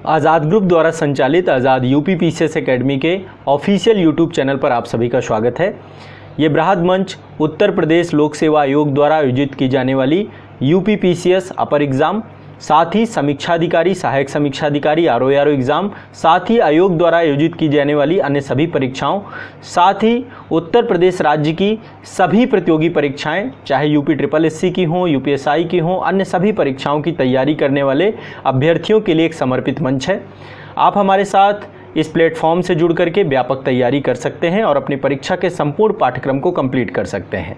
आज़ाद group द्वारा संचालित आज़ाद UP PCS academy के ऑफिशियल यूट्यूब चैनल पर आप सभी का स्वागत है। ये बृहद मंच उत्तर प्रदेश लोक सेवा आयोग द्वारा आयोजित की जाने वाली यूपी पीसीएस अपर एग्ज़ाम, साथ ही समीक्षाधिकारी, सहायक समीक्षाधिकारी, आरओ एग्ज़ाम, साथ ही आयोग द्वारा आयोजित की जाने वाली अन्य सभी परीक्षाओं, साथ ही उत्तर प्रदेश राज्य की सभी प्रतियोगी परीक्षाएं, चाहे यूपी SSC की हों, यूपीएसआई की हों, अन्य सभी परीक्षाओं की तैयारी करने वाले अभ्यर्थियों के लिए एक समर्पित मंच है। आप हमारे साथ इस प्लेटफॉर्म से जुड़ करके व्यापक तैयारी कर सकते हैं और अपनी परीक्षा के संपूर्ण पाठ्यक्रम को कंप्लीट कर सकते हैं।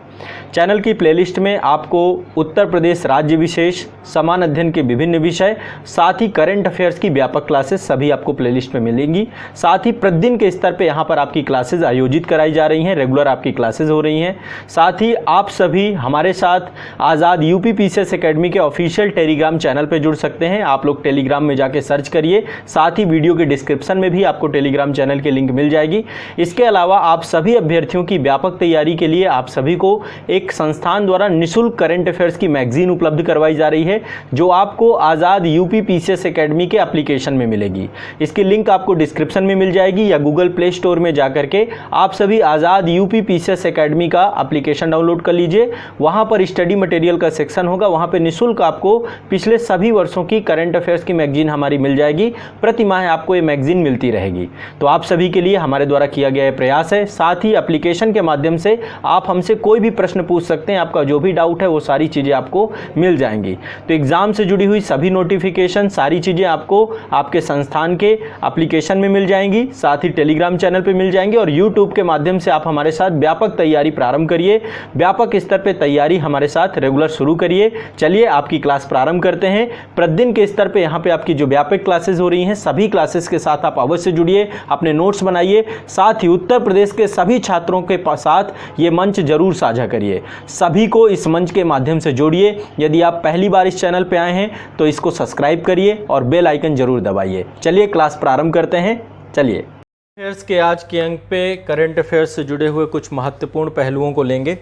चैनल की प्लेलिस्ट में आपको उत्तर प्रदेश राज्य विशेष, समान अध्ययन के विभिन्न विषय, साथ ही करंट अफेयर्स की व्यापक क्लासेस सभी आपको प्लेलिस्ट में मिलेंगी। साथ ही प्रतिदिन के स्तर पे यहाँ पर आपकी क्लासेस आयोजित कराई जा रही हैं, रेगुलर आपकी क्लासेस हो रही हैं। साथ ही आप सभी हमारे साथ आज़ाद यूपी पीसीएस एकेडमी के ऑफिशियल टेलीग्राम चैनल पर जुड़ सकते हैं। आप लोग टेलीग्राम में जाके सर्च करिए, साथ ही वीडियो के डिस्क्रिप्शन में भी आपको टेलीग्राम चैनल की लिंक मिल जाएगी। इसके अलावा आप सभी अभ्यर्थियों की व्यापक तैयारी के लिए आप सभी को एक संस्थान द्वारा निःशुल्क करंट अफेयर्स की मैगजीन उपलब्ध करवाई जा रही है, जो आपको आज़ाद यूपी पीसीएस एकेडमी के एप्लीकेशन में मिलेगी। इसकी लिंक आपको डिस्क्रिप्शन में मिल जाएगी या गूगल प्ले स्टोर में जाकर के आप सभी आज़ाद यूपी पीसीएस एकेडमी का एप्लीकेशन डाउनलोड कर लीजिए। वहां पर स्टडी मटेरियल का सेक्शन होगा, वहां पर निःशुल्क आपको पिछले सभी वर्षों की करंट अफेयर्स की मैगजीन हमारी मिल जाएगी। प्रति माह आपको ये मैगजीन मिलती रहेगी। तो आप सभी के लिए हमारे द्वारा किया गया यह प्रयास है। साथ ही एप्लीकेशन के माध्यम से आप हमसे कोई भी प्रश्न पूछ सकते हैं, आपका जो भी डाउट है वो सारी चीज़ें आपको मिल जाएंगी। तो एग्जाम से जुड़ी हुई सभी नोटिफिकेशन, सारी चीज़ें आपको आपके संस्थान के एप्लीकेशन में मिल जाएंगी, साथ ही टेलीग्राम चैनल पर मिल जाएंगी और यूट्यूब के माध्यम से आप हमारे साथ व्यापक तैयारी प्रारंभ करिए। व्यापक स्तर पर तैयारी हमारे साथ रेगुलर शुरू करिए। चलिए आपकी क्लास प्रारंभ करते हैं। प्रतिदिन के स्तर पर यहाँ पे आपकी जो व्यापक क्लासेस हो रही हैं, सभी क्लासेस के साथ आप अवश्य जुड़िए, अपने नोट्स बनाइए। साथ ही उत्तर प्रदेश के सभी छात्रों के साथ ये मंच जरूर साझा करिए। सभी को इस मंच के माध्यम से जोड़िए। यदि आप पहली बार इस चैनल पे आए हैं तो इसको सब्सक्राइब करिए और बेल आइकन जरूर दबाइए। चलिए क्लास प्रारंभ करते हैं। चलिए अफेयर्स के आज के अंक पे करंट अफेयर्स से जुड़े हुए कुछ महत्वपूर्ण पहलुओं को लेंगे।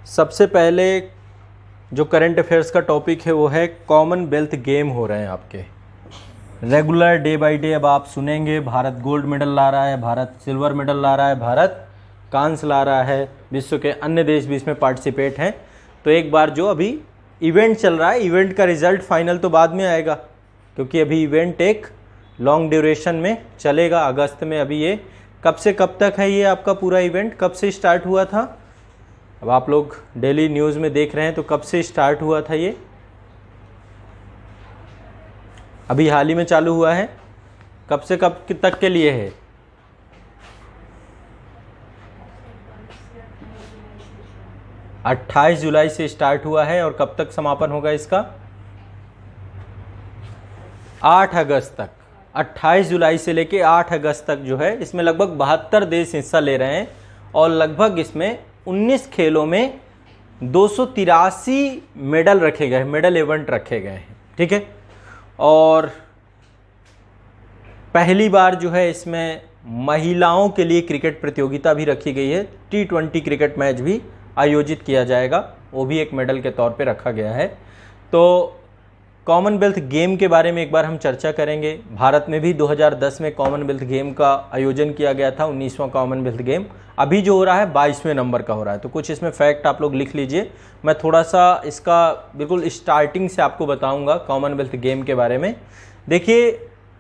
सबसे पहले जो करंट अफेयर्स का टॉपिक है वो है कॉमनवेल्थ गेम हो रहे हैं आपके रेगुलर डे बाय डे। अब आप सुनेंगे भारत गोल्ड मेडल ला रहा है, भारत सिल्वर मेडल ला रहा है, भारत कांस्य ला रहा है, विश्व के अन्य देश भी इसमें पार्टिसिपेट हैं। तो एक बार जो अभी इवेंट चल रहा है, इवेंट का रिजल्ट फाइनल तो बाद में आएगा, क्योंकि अभी इवेंट एक लॉन्ग ड्यूरेशन में चलेगा। अगस्त में अभी ये कब से कब तक है, ये आपका पूरा इवेंट कब से स्टार्ट हुआ था? अब आप लोग डेली न्यूज़ में देख रहे हैं, तो कब से स्टार्ट हुआ था ये? अभी हाल ही में चालू हुआ है। कब से कब तक के लिए है? जुलाई 28 जुलाई से स्टार्ट हुआ है और कब तक समापन होगा इसका? 8 अगस्त तक। 28 जुलाई से लेके 8 अगस्त तक जो है, इसमें लगभग 72 देश हिस्सा ले रहे हैं और लगभग इसमें 19 खेलों में 283 मेडल रखे गए, मेडल इवेंट रखे गए हैं। ठीक है। और पहली बार जो है इसमें महिलाओं के लिए क्रिकेट प्रतियोगिता भी रखी गई है। T20 क्रिकेट मैच भी आयोजित किया जाएगा, वो भी एक मेडल के तौर पे रखा गया है। तो कॉमनवेल्थ गेम के बारे में एक बार हम चर्चा करेंगे। भारत में भी 2010 में कॉमनवेल्थ गेम का आयोजन किया गया था, 19वां कॉमनवेल्थ गेम। अभी जो हो रहा है 22वें नंबर का हो रहा है। तो कुछ इसमें फैक्ट आप लोग लिख लीजिए। मैं थोड़ा सा इसका बिल्कुल स्टार्टिंग से आपको बताऊंगा कॉमनवेल्थ गेम के बारे में। देखिए,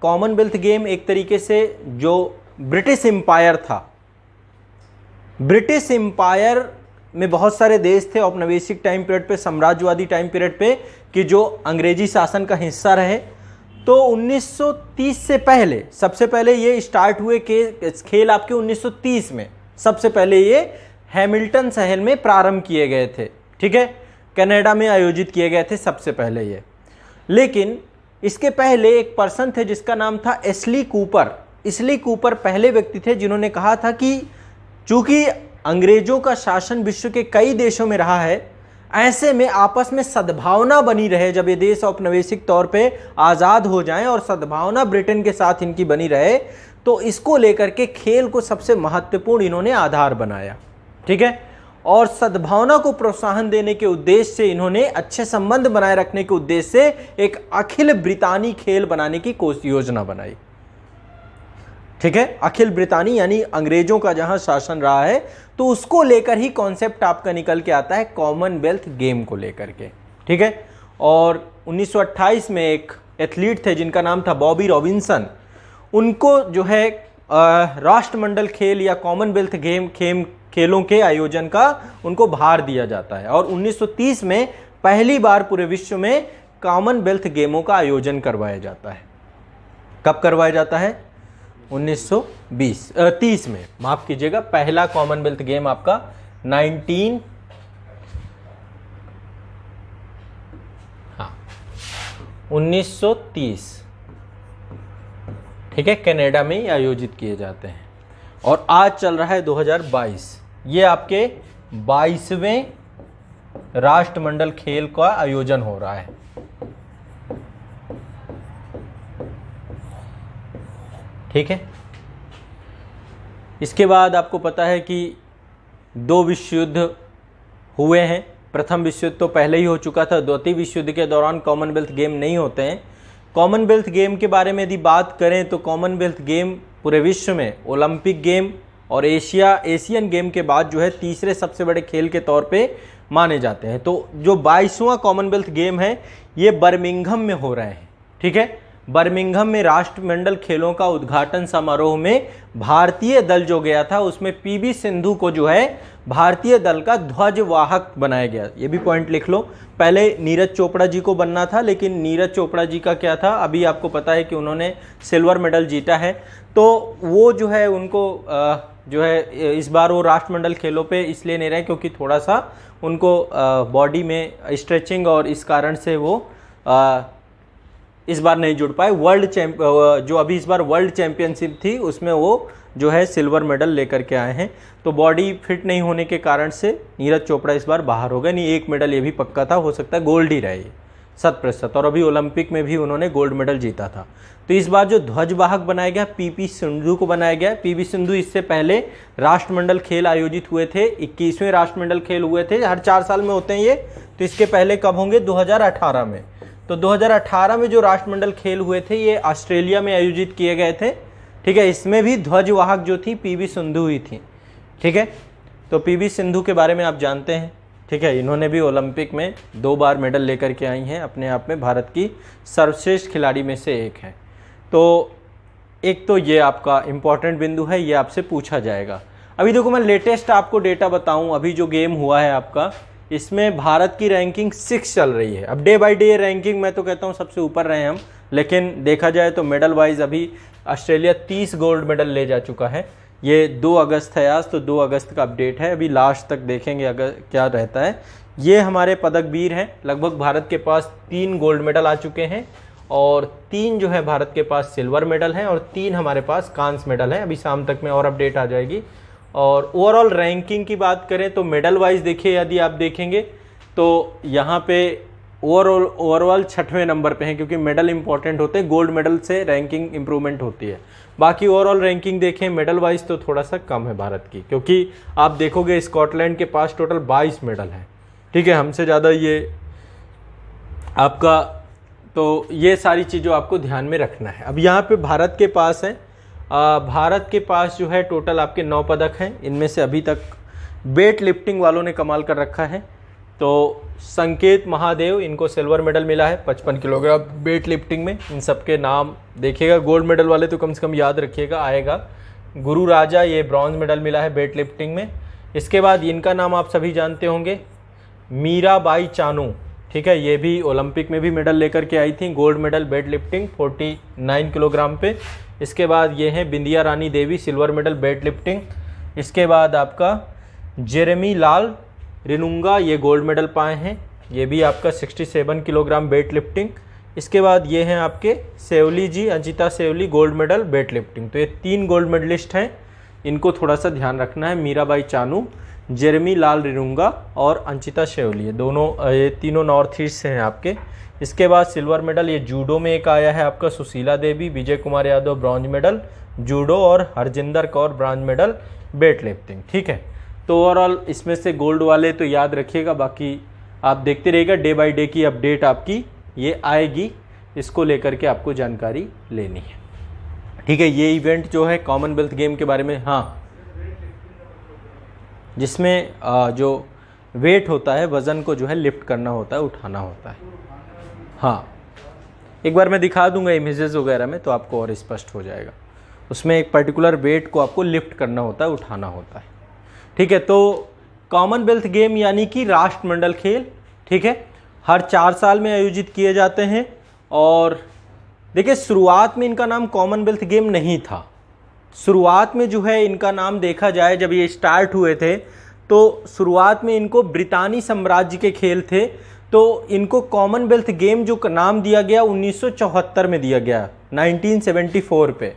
कॉमनवेल्थ गेम एक तरीके से जो ब्रिटिश एम्पायर था, ब्रिटिश एम्पायर में बहुत सारे देश थे औपनिवेशिक टाइम पीरियड पे, साम्राज्यवादी टाइम पीरियड पे, कि जो अंग्रेजी शासन का हिस्सा रहे। तो 1930 से पहले, सबसे पहले ये स्टार्ट हुए खेल आपके 1930 में सबसे पहले ये हैमिल्टन शहर में प्रारंभ किए गए थे। ठीक है, कनाडा में आयोजित किए गए थे सबसे पहले ये। लेकिन इसके पहले एक पर्सन थे जिसका नाम था एस्ली कूपर। एस्ली कूपर पहले व्यक्ति थे जिन्होंने कहा था कि चूंकि अंग्रेजों का शासन विश्व के कई देशों में रहा है, ऐसे में आपस में सद्भावना बनी रहे, जब ये देश औपनिवेशिक तौर पे आज़ाद हो जाएं और सद्भावना ब्रिटेन के साथ इनकी बनी रहे, तो इसको लेकर के खेल को सबसे महत्वपूर्ण इन्होंने आधार बनाया। ठीक है। और सद्भावना को प्रोत्साहन देने के उद्देश्य से इन्होंने अच्छे संबंध बनाए रखने के उद्देश्य से एक अखिल ब्रितानी खेल बनाने की योजना बनाई। ठीक है, अखिल ब्रितानी यानी अंग्रेजों का जहां शासन रहा है, तो उसको लेकर ही कॉन्सेप्ट आपका निकल के आता है कॉमनवेल्थ गेम को लेकर के। ठीक है, और 1928 में एक एथलीट थे जिनका नाम था बॉबी रॉबिन्सन, उनको जो है राष्ट्रमंडल खेल या कॉमनवेल्थ खेलों के आयोजन का उनको भार दिया जाता है। और 1930 में पहली बार पूरे विश्व में कॉमनवेल्थ गेमों का आयोजन करवाया जाता है। कब करवाया जाता है? 1930 में, माफ कीजिएगा, पहला कॉमनवेल्थ गेम आपका 1930, ठीक है, कनाडा में ही आयोजित किए जाते हैं। और आज चल रहा है 2022, ये आपके 22वें राष्ट्रमंडल खेल का आयोजन हो रहा है। ठीक है, इसके बाद आपको पता है कि 2 विश्व युद्ध हुए हैं। प्रथम विश्व युद्ध तो पहले ही हो चुका था। द्वितीय विश्व युद्ध के दौरान कॉमनवेल्थ गेम नहीं होते हैं। कॉमनवेल्थ गेम के बारे में यदि बात करें तो कॉमनवेल्थ गेम पूरे विश्व में ओलंपिक गेम और एशियन गेम के बाद जो है तीसरे सबसे बड़े खेल के तौर पे माने जाते हैं। तो जो 22वां कॉमनवेल्थ गेम है ये बर्मिंघम में हो रहे हैं। ठीक है, बर्मिंघम में राष्ट्रमंडल खेलों का उद्घाटन समारोह में भारतीय दल जो गया था उसमें पीवी सिंधु को जो है भारतीय दल का ध्वजवाहक बनाया गया। ये भी पॉइंट लिख लो। पहले नीरज चोपड़ा जी को बनना था, लेकिन नीरज चोपड़ा जी का क्या था, अभी आपको पता है कि उन्होंने सिल्वर मेडल जीता है, तो वो जो है उनको जो है इस बार वो राष्ट्रमंडल खेलों पे इसलिए नहीं रहे क्योंकि थोड़ा सा उनको बॉडी में स्ट्रेचिंग और इस कारण से वो इस बार नहीं जुड़ पाए। जो अभी इस बार वर्ल्ड चैंपियनशिप थी उसमें वो जो है सिल्वर मेडल लेकर के आए हैं, तो बॉडी फिट नहीं होने के कारण से नीरज चोपड़ा इस बार बाहर हो गए। नहीं, एक मेडल ये भी पक्का था, हो सकता है गोल्ड ही रहे 100%, और अभी ओलंपिक में भी उन्होंने गोल्ड मेडल जीता था। तो इस बार जो ध्वजवाहक बनाया गया पीवी सिंधु को बनाया गया। पीवी सिंधु इससे पहले राष्ट्रमंडल खेल आयोजित हुए थे, 21वें राष्ट्रमंडल खेल हुए थे, हर 4 साल में होते हैं ये। तो इसके पहले कब होंगे? 2018 में। तो 2018 में जो राष्ट्रमंडल खेल हुए थे ये ऑस्ट्रेलिया में आयोजित किए गए थे। ठीक है, इसमें भी ध्वजवाहक जो थी पीवी सिंधु ही थी। ठीक है, तो पीवी सिंधु के बारे में आप जानते हैं। ठीक है, इन्होंने भी ओलंपिक में 2 बार मेडल लेकर के आई हैं, अपने आप में भारत की सर्वश्रेष्ठ खिलाड़ी में से एक है। तो एक तो ये आपका इम्पॉर्टेंट बिंदु है, ये आपसे पूछा जाएगा। अभी देखो मैं लेटेस्ट आपको डेटा बताऊं, अभी जो गेम हुआ है आपका, इसमें भारत की रैंकिंग 6 चल रही है। अब डे बाय डे रैंकिंग मैं तो कहता हूँ सबसे ऊपर रहे हम, लेकिन देखा जाए तो मेडल वाइज अभी ऑस्ट्रेलिया 30 गोल्ड मेडल ले जा चुका है। ये 2 अगस्त है आज, तो 2 अगस्त का अपडेट है, अभी लास्ट तक देखेंगे अगर क्या रहता है। ये हमारे पदक वीर हैं, लगभग भारत के पास 3 गोल्ड मेडल आ चुके हैं और 3 जो है भारत के पास सिल्वर मेडल हैं और 3 हमारे पास कांस्य मेडल हैं। अभी शाम तक में और अपडेट आ जाएगी। और ओवरऑल रैंकिंग की बात करें तो मेडल वाइज देखिए, यदि आप देखेंगे तो यहाँ पे ओवरऑल 6वें नंबर पे हैं, क्योंकि मेडल इंपॉर्टेंट होते हैं, गोल्ड मेडल से रैंकिंग इंप्रूवमेंट होती है। बाकी ओवरऑल रैंकिंग देखें मेडल वाइज तो थोड़ा सा कम है भारत की, क्योंकि आप देखोगे स्कॉटलैंड के पास टोटल 22 मेडल हैं। ठीक है, हमसे ज़्यादा ये आपका, तो ये सारी चीज़ों आपको ध्यान में रखना है। अब यहाँ पे भारत के पास है, भारत के पास जो है टोटल आपके 9 पदक हैं। इनमें से अभी तक वेट लिफ्टिंग वालों ने कमाल कर रखा है। तो संकेत महादेव, इनको सिल्वर मेडल मिला है 55 किलोग्राम वेट लिफ्टिंग में। इन सब के नाम देखिएगा, गोल्ड मेडल वाले तो कम से कम याद रखिएगा, आएगा। गुरु राजा, ये ब्रॉन्ज मेडल मिला है वेट लिफ्टिंग में। इसके बाद इनका नाम आप सभी जानते होंगे, मीराबाई चानू। ठीक है, ये भी ओलंपिक में भी मेडल लेकर के आई थी, gold medal weight lifting 49 kilogram पे। इसके बाद ये हैं बिंदिया Rani Devi, silver medal weight lifting. इसके बाद आपका जेरेमी लाल रिनुंगा, ये गोल्ड मेडल पाए हैं, ये भी आपका 67 किलोग्राम वेट लिफ्टिंग। इसके बाद ये हैं आपके सेवली जी, Anchita Sevli, gold medal weight lifting. तो ये 3 गोल्ड मेडलिस्ट हैं, इनको थोड़ा सा ध्यान रखना है। मीराबाई चानू, जेरेमी लाल रिनुंगा और अंचिता सेवली, ये तीनों नॉर्थ ईस्ट से हैं आपके। इसके बाद सिल्वर मेडल ये जूडो में एक आया है आपका, Sushila Devi, Vijay Kumar Yadav bronze medal judo और Harjinder Kaur bronze medal weightlifting. ठीक है, तो ओवरऑल इसमें से गोल्ड वाले तो याद रखिएगा, बाकी आप देखते रहिएगा, डे बाय डे की अपडेट आपकी ये आएगी, इसको लेकर के आपको जानकारी लेनी है। ठीक है, ये इवेंट जो है कॉमनवेल्थ गेम के बारे में, हाँ, जिसमें जो वेट होता है, वज़न को जो है लिफ्ट करना होता है, उठाना होता है। हाँ, एक बार मैं दिखा दूंगा इमेजेस वगैरह में तो आपको और स्पष्ट हो जाएगा। उसमें एक पर्टिकुलर वेट को आपको लिफ्ट करना होता है, उठाना होता है। ठीक है, तो कॉमनवेल्थ गेम यानी कि राष्ट्रमंडल खेल, ठीक है, हर 4 साल में आयोजित किए जाते हैं। और देखिए, शुरुआत में इनका नाम कॉमनवेल्थ गेम नहीं था। शुरुआत में जो है इनका नाम देखा जाए, जब ये स्टार्ट हुए थे तो शुरुआत में इनको ब्रितानी साम्राज्य के खेल थे, तो इनको कॉमनवेल्थ गेम जो नाम दिया गया 1974 में दिया गया, 1974 पे।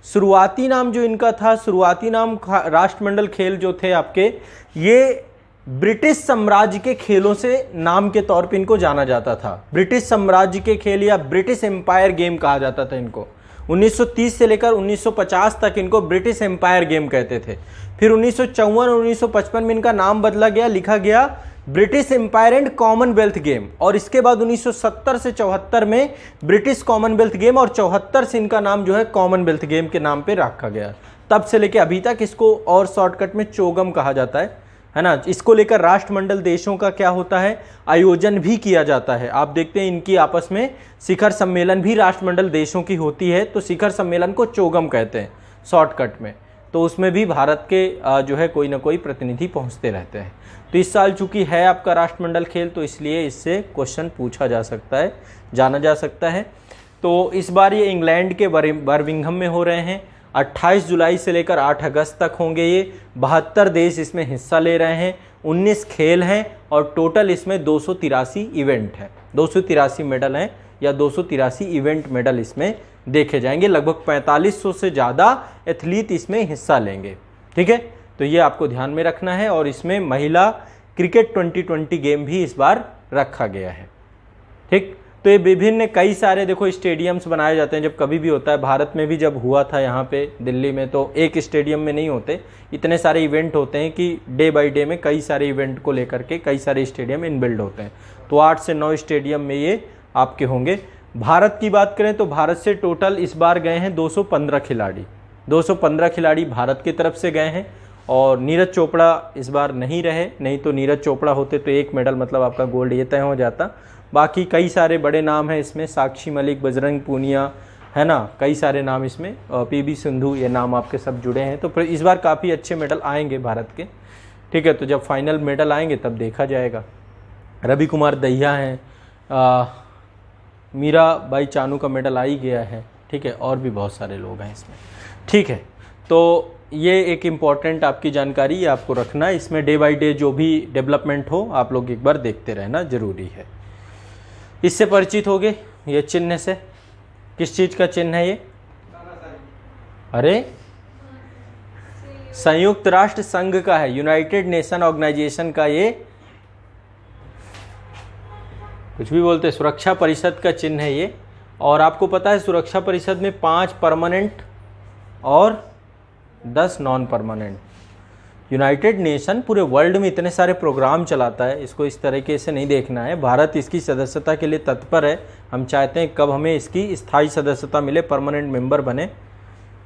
शुरुआती नाम जो इनका था, शुरुआती नाम राष्ट्रमंडल खेल जो थे आपके, ये ब्रिटिश साम्राज्य के खेलों से नाम के तौर पे इनको जाना जाता था। ब्रिटिश साम्राज्य के खेल या ब्रिटिश एम्पायर गेम कहा जाता था इनको। 1930 से लेकर 1950 तक इनको ब्रिटिश एम्पायर गेम कहते थे। फिर 1954 और 1955 में इनका नाम बदला गया, लिखा गया British Empire and Commonwealth game. और इसके बाद 1970 से 74 में ब्रिटिश कॉमनवेल्थ गेम, और 74 से इनका नाम जो है कॉमनवेल्थ गेम के नाम पे रखा गया। तब से लेकर अभी तक इसको और शॉर्टकट में चोगम कहा जाता है ना। इसको लेकर राष्ट्रमंडल देशों का क्या होता है, आयोजन भी किया जाता है। आप देखते हैं इनकी आपस में शिखर सम्मेलन भी राष्ट्रमंडल देशों की होती है, तो शिखर सम्मेलन को चोगम कहते हैं शॉर्टकट में। तो उसमें भी भारत के जो है कोई ना कोई प्रतिनिधि पहुंचते रहते हैं। तो इस साल चूंकि है आपका राष्ट्रमंडल खेल, तो इसलिए इससे क्वेश्चन पूछा जा सकता है, जाना जा सकता है। तो इस बार ये इंग्लैंड के बर्मिंघम में हो रहे हैं। 28 जुलाई से लेकर 8 अगस्त तक होंगे ये। 72 देश इसमें हिस्सा ले रहे हैं। 19 खेल हैं और टोटल इसमें 283 इवेंट है, 283 मेडल हैं या 283 इवेंट मेडल इसमें देखे जाएंगे। लगभग 4500 से ज़्यादा एथलीट इसमें हिस्सा लेंगे। ठीक है, तो ये आपको ध्यान में रखना है। और इसमें महिला क्रिकेट 2020 गेम भी इस बार रखा गया है। ठीक, तो ये विभिन्न कई सारे देखो स्टेडियम्स बनाए जाते हैं जब कभी भी होता है। भारत में भी जब हुआ था यहाँ पे दिल्ली में, तो एक स्टेडियम में नहीं होते, इतने सारे इवेंट होते हैं कि डे बाय डे में कई सारे इवेंट को लेकर के कई सारे स्टेडियम इनबिल्ड होते हैं। तो 8 से 9 स्टेडियम में ये आपके होंगे। भारत की बात करें तो भारत से टोटल इस बार गए हैं 215 खिलाड़ी। 215 खिलाड़ी भारत की तरफ से गए हैं। और नीरज चोपड़ा इस बार नहीं रहे, नहीं तो नीरज चोपड़ा होते तो 1 मेडल मतलब आपका गोल्ड ये तय हो जाता। बाकी कई सारे बड़े नाम हैं इसमें, साक्षी मलिक, बजरंग पूनिया, है ना, कई सारे नाम इसमें, पीवी सिंधु, ये नाम आपके सब जुड़े हैं। तो इस बार काफ़ी अच्छे मेडल आएंगे भारत के। ठीक है, तो जब फाइनल मेडल आएंगे तब देखा जाएगा। रवि कुमार दहिया हैं, मीरा बाई चानू का मेडल आ ही गया है। ठीक है, और भी बहुत सारे लोग हैं इसमें। ठीक है, तो ये एक इम्पॉर्टेंट आपकी जानकारी है, आपको रखना है। इसमें डे बाय डे जो भी डेवलपमेंट हो आप लोग एक बार देखते रहना जरूरी है। इससे परिचित हो गए, ये चिन्ह से, किस चीज़ का चिन्ह है ये? अरे संयुक्त राष्ट्र संघ का है, यूनाइटेड नेशन ऑर्गेनाइजेशन का, ये कुछ भी बोलते हैं, सुरक्षा परिषद का चिन्ह है ये। और आपको पता है सुरक्षा परिषद में 5 परमानेंट और 10 नॉन परमानेंट। यूनाइटेड नेशन पूरे वर्ल्ड में इतने सारे प्रोग्राम चलाता है, इसको इस तरीके से नहीं देखना है। भारत इसकी सदस्यता के लिए तत्पर है। हम चाहते हैं कब हमें इसकी स्थायी सदस्यता मिले, परमानेंट मेंबर बने।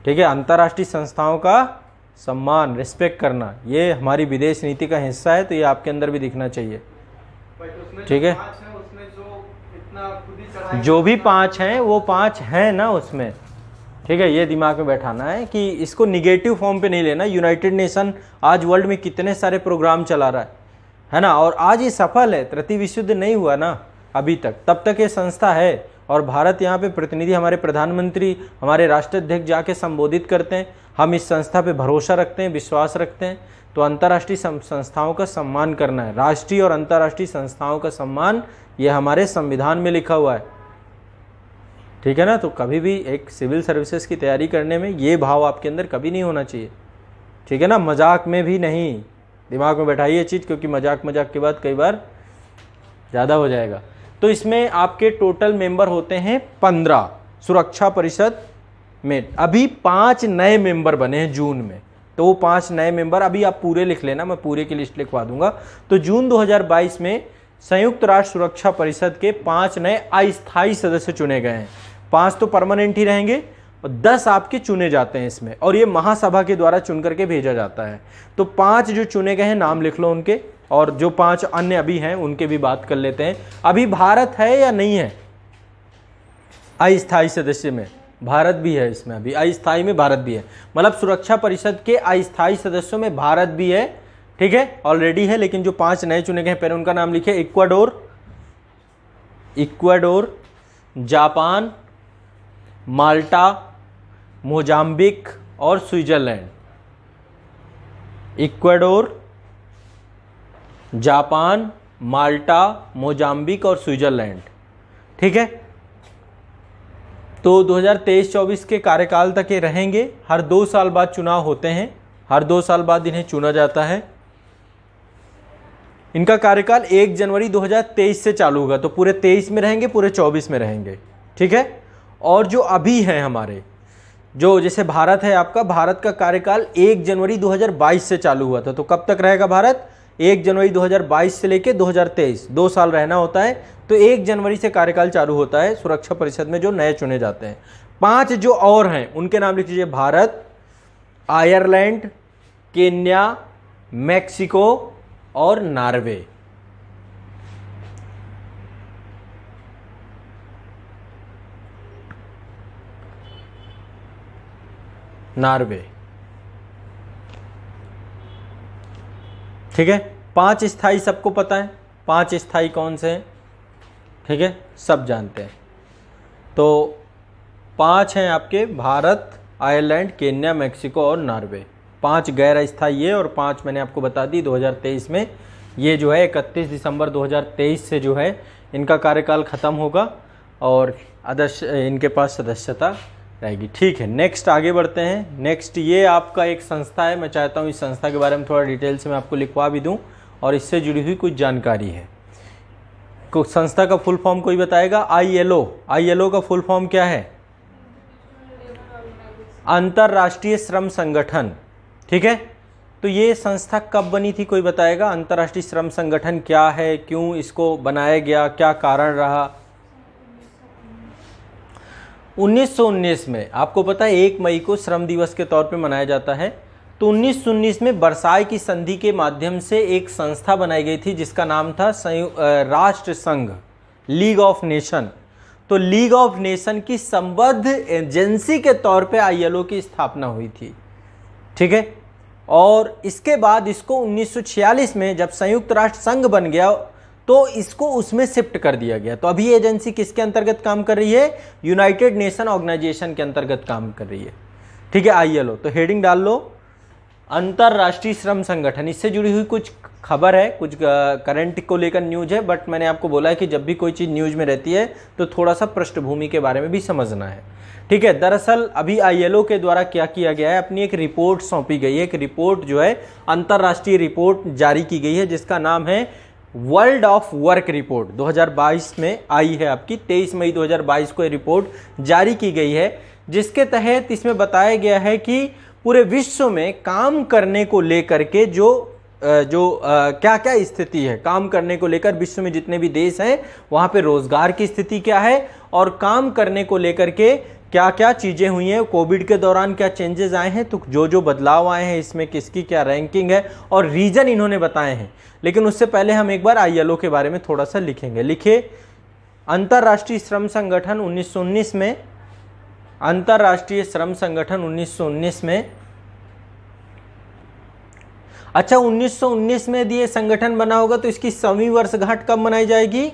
ठीक है, अंतर्राष्ट्रीय संस्थाओं का सम्मान, रिस्पेक्ट करना, ये हमारी विदेश नीति का हिस्सा है। तो ये आपके अंदर भी दिखना चाहिए। ठीक है, जो भी 5 हैं वो 5 हैं ना उसमें। ठीक है, ये दिमाग में बैठाना है कि इसको निगेटिव फॉर्म पे नहीं लेना। यूनाइटेड नेशन आज वर्ल्ड में कितने सारे प्रोग्राम चला रहा है ना, और आज ये सफल है। तृतीय विश्व युद्ध नहीं हुआ ना अभी तक, तब तक ये संस्था है। और भारत यहाँ पे प्रतिनिधि, हमारे प्रधानमंत्री, हमारे राष्ट्राध्यक्ष जाके संबोधित करते हैं। हम इस संस्था पे भरोसा रखते हैं, विश्वास रखते हैं। तो अंतर्राष्ट्रीय संस्थाओं का सम्मान करना है। राष्ट्रीय और अंतर्राष्ट्रीय संस्थाओं का सम्मान, ये हमारे संविधान में लिखा हुआ है। ठीक है ना, तो कभी भी एक सिविल सर्विसेज की तैयारी करने में ये भाव आपके अंदर कभी नहीं होना चाहिए। ठीक है ना, मजाक में भी नहीं, दिमाग में बैठाइए चीज़, क्योंकि मजाक के बाद कई बार ज़्यादा हो जाएगा। तो इसमें आपके टोटल मेंबर होते हैं 15 सुरक्षा परिषद में। अभी 5 नए मेंबर बने हैं जून में, तो वो 5 नए मेंबर, अभी आप पूरे लिख लेना, मैं पूरे की लिस्ट लिखवा दूंगा। तो जून 2022 में संयुक्त राष्ट्र सुरक्षा परिषद के 5 नए अस्थायी सदस्य चुने गए हैं। 5 तो परमानेंट ही रहेंगे और 10 आपके चुने जाते हैं इसमें, और ये महासभा के द्वारा चुन करके भेजा जाता है। तो 5 जो चुने गए हैं नाम लिख लो उनके, और जो 5 अन्य अभी हैं उनके भी बात कर लेते हैं। अभी भारत है या नहीं है अस्थायी सदस्य में? भारत भी है इसमें, अभी अस्थायी में भारत भी है, मतलब सुरक्षा परिषद के अस्थायी सदस्यों में भारत भी है, ठीक है, ऑलरेडी है। लेकिन जो 5 नए चुने गए हैं पहले उनका नाम लिखिए। इक्वाडोर, जापान, माल्टा, मोजाम्बिक और स्विट्जरलैंड। इक्वाडोर, जापान, माल्टा, मोजाम्बिक और स्विट्जरलैंड, ठीक है। तो 2023-24 के कार्यकाल तक ये रहेंगे। हर 2 साल बाद चुनाव होते हैं, हर 2 साल बाद इन्हें चुना जाता है। इनका कार्यकाल 1 जनवरी 2023 से चालू होगा, तो पूरे 23 में रहेंगे, पूरे 24 में रहेंगे, ठीक है। और जो अभी हैं हमारे, जो जैसे भारत है आपका, भारत का कार्यकाल 1 जनवरी 2022 से चालू हुआ था, तो कब तक रहेगा भारत? 1 जनवरी 2022 से लेके 2023, 2 साल रहना होता है। तो 1 जनवरी से कार्यकाल चालू होता है सुरक्षा परिषद में जो नए चुने जाते हैं। 5 जो और हैं उनके नाम लिख लीजिए। भारत, आयरलैंड, केन्या, मैक्सिको और नॉर्वे। नॉर्वे, ठीक है। 5 स्थायी सबको पता है, 5 स्थायी कौन से हैं, ठीक है, सब जानते हैं। तो 5 हैं आपके, भारत, आयरलैंड, केन्या, मैक्सिको और नॉर्वे। 5 गैर अस्थायी है और 5 मैंने आपको बता दी 2023 में। ये जो है 31 दिसंबर 2023 से जो है इनका कार्यकाल ख़त्म होगा और आदर्श इनके पास सदस्यता रहेगी, ठीक है। नेक्स्ट आगे बढ़ते हैं। नेक्स्ट ये आपका एक संस्था है, मैं चाहता हूँ इस संस्था के बारे में थोड़ा डिटेल से मैं आपको लिखवा भी दूँ और इससे जुड़ी हुई कुछ जानकारी है। संस्था का फुल फॉर्म कोई बताएगा? ILO का फुल फॉर्म क्या है? अंतर्राष्ट्रीय श्रम संगठन, ठीक है। तो ये संस्था कब बनी थी कोई बताएगा? अंतर्राष्ट्रीय श्रम संगठन क्या है, क्यों इसको बनाया गया, क्या कारण रहा? 1919 में, आपको पता है 1 मई को श्रम दिवस के तौर पे मनाया जाता है। तो 1919 में वर्साई की संधि के माध्यम से एक संस्था बनाई गई थी जिसका नाम था राष्ट्र संघ, लीग ऑफ नेशन। तो लीग ऑफ नेशन की संबद्ध एजेंसी के तौर पे ILO की स्थापना हुई थी, ठीक है। और इसके बाद इसको 1946 में जब संयुक्त राष्ट्र संघ बन गया तो इसको उसमें शिफ्ट कर दिया गया। तो अभी एजेंसी किसके अंतर्गत काम कर रही है? यूनाइटेड नेशन ऑर्गेनाइजेशन के अंतर्गत काम कर रही है, ठीक है, ILO। तो हेडिंग डाल लो अंतर्राष्ट्रीय श्रम संगठन। इससे जुड़ी हुई कुछ खबर है, कुछ करंट को लेकर न्यूज है, बट मैंने आपको बोला है कि जब भी कोई चीज़ न्यूज में रहती है तो थोड़ा सा पृष्ठभूमि के बारे में भी समझना है, ठीक है। दरअसल अभी ILO के द्वारा क्या किया गया है, अपनी एक रिपोर्ट सौंपी गई है। एक रिपोर्ट जो है अंतर्राष्ट्रीय रिपोर्ट जारी की गई है जिसका नाम है वर्ल्ड ऑफ वर्क रिपोर्ट। 2022 में आई है आपकी, 23 मई 2022 को ये रिपोर्ट जारी की गई है, जिसके तहत इसमें बताया गया है कि पूरे विश्व में काम करने को लेकर के क्या क्या स्थिति है, काम करने को लेकर विश्व में जितने भी देश हैं वहाँ पे रोजगार की स्थिति क्या है और काम करने को लेकर के क्या क्या चीज़ें हुई हैं, कोविड के दौरान क्या चेंजेस आए हैं, तो जो जो बदलाव आए हैं इसमें किसकी क्या रैंकिंग है और रीजन इन्होंने बताए हैं। लेकिन उससे पहले हम एक बार ILO के बारे में थोड़ा सा लिखेंगे। लिखिए अंतर्राष्ट्रीय श्रम संगठन 1919 में, अंतर्राष्ट्रीय श्रम संगठन 1919 में। अच्छा, 1919 में यदि ये संगठन बना होगा तो इसकी 100वीं वर्षगांठ कब मनाई जाएगी?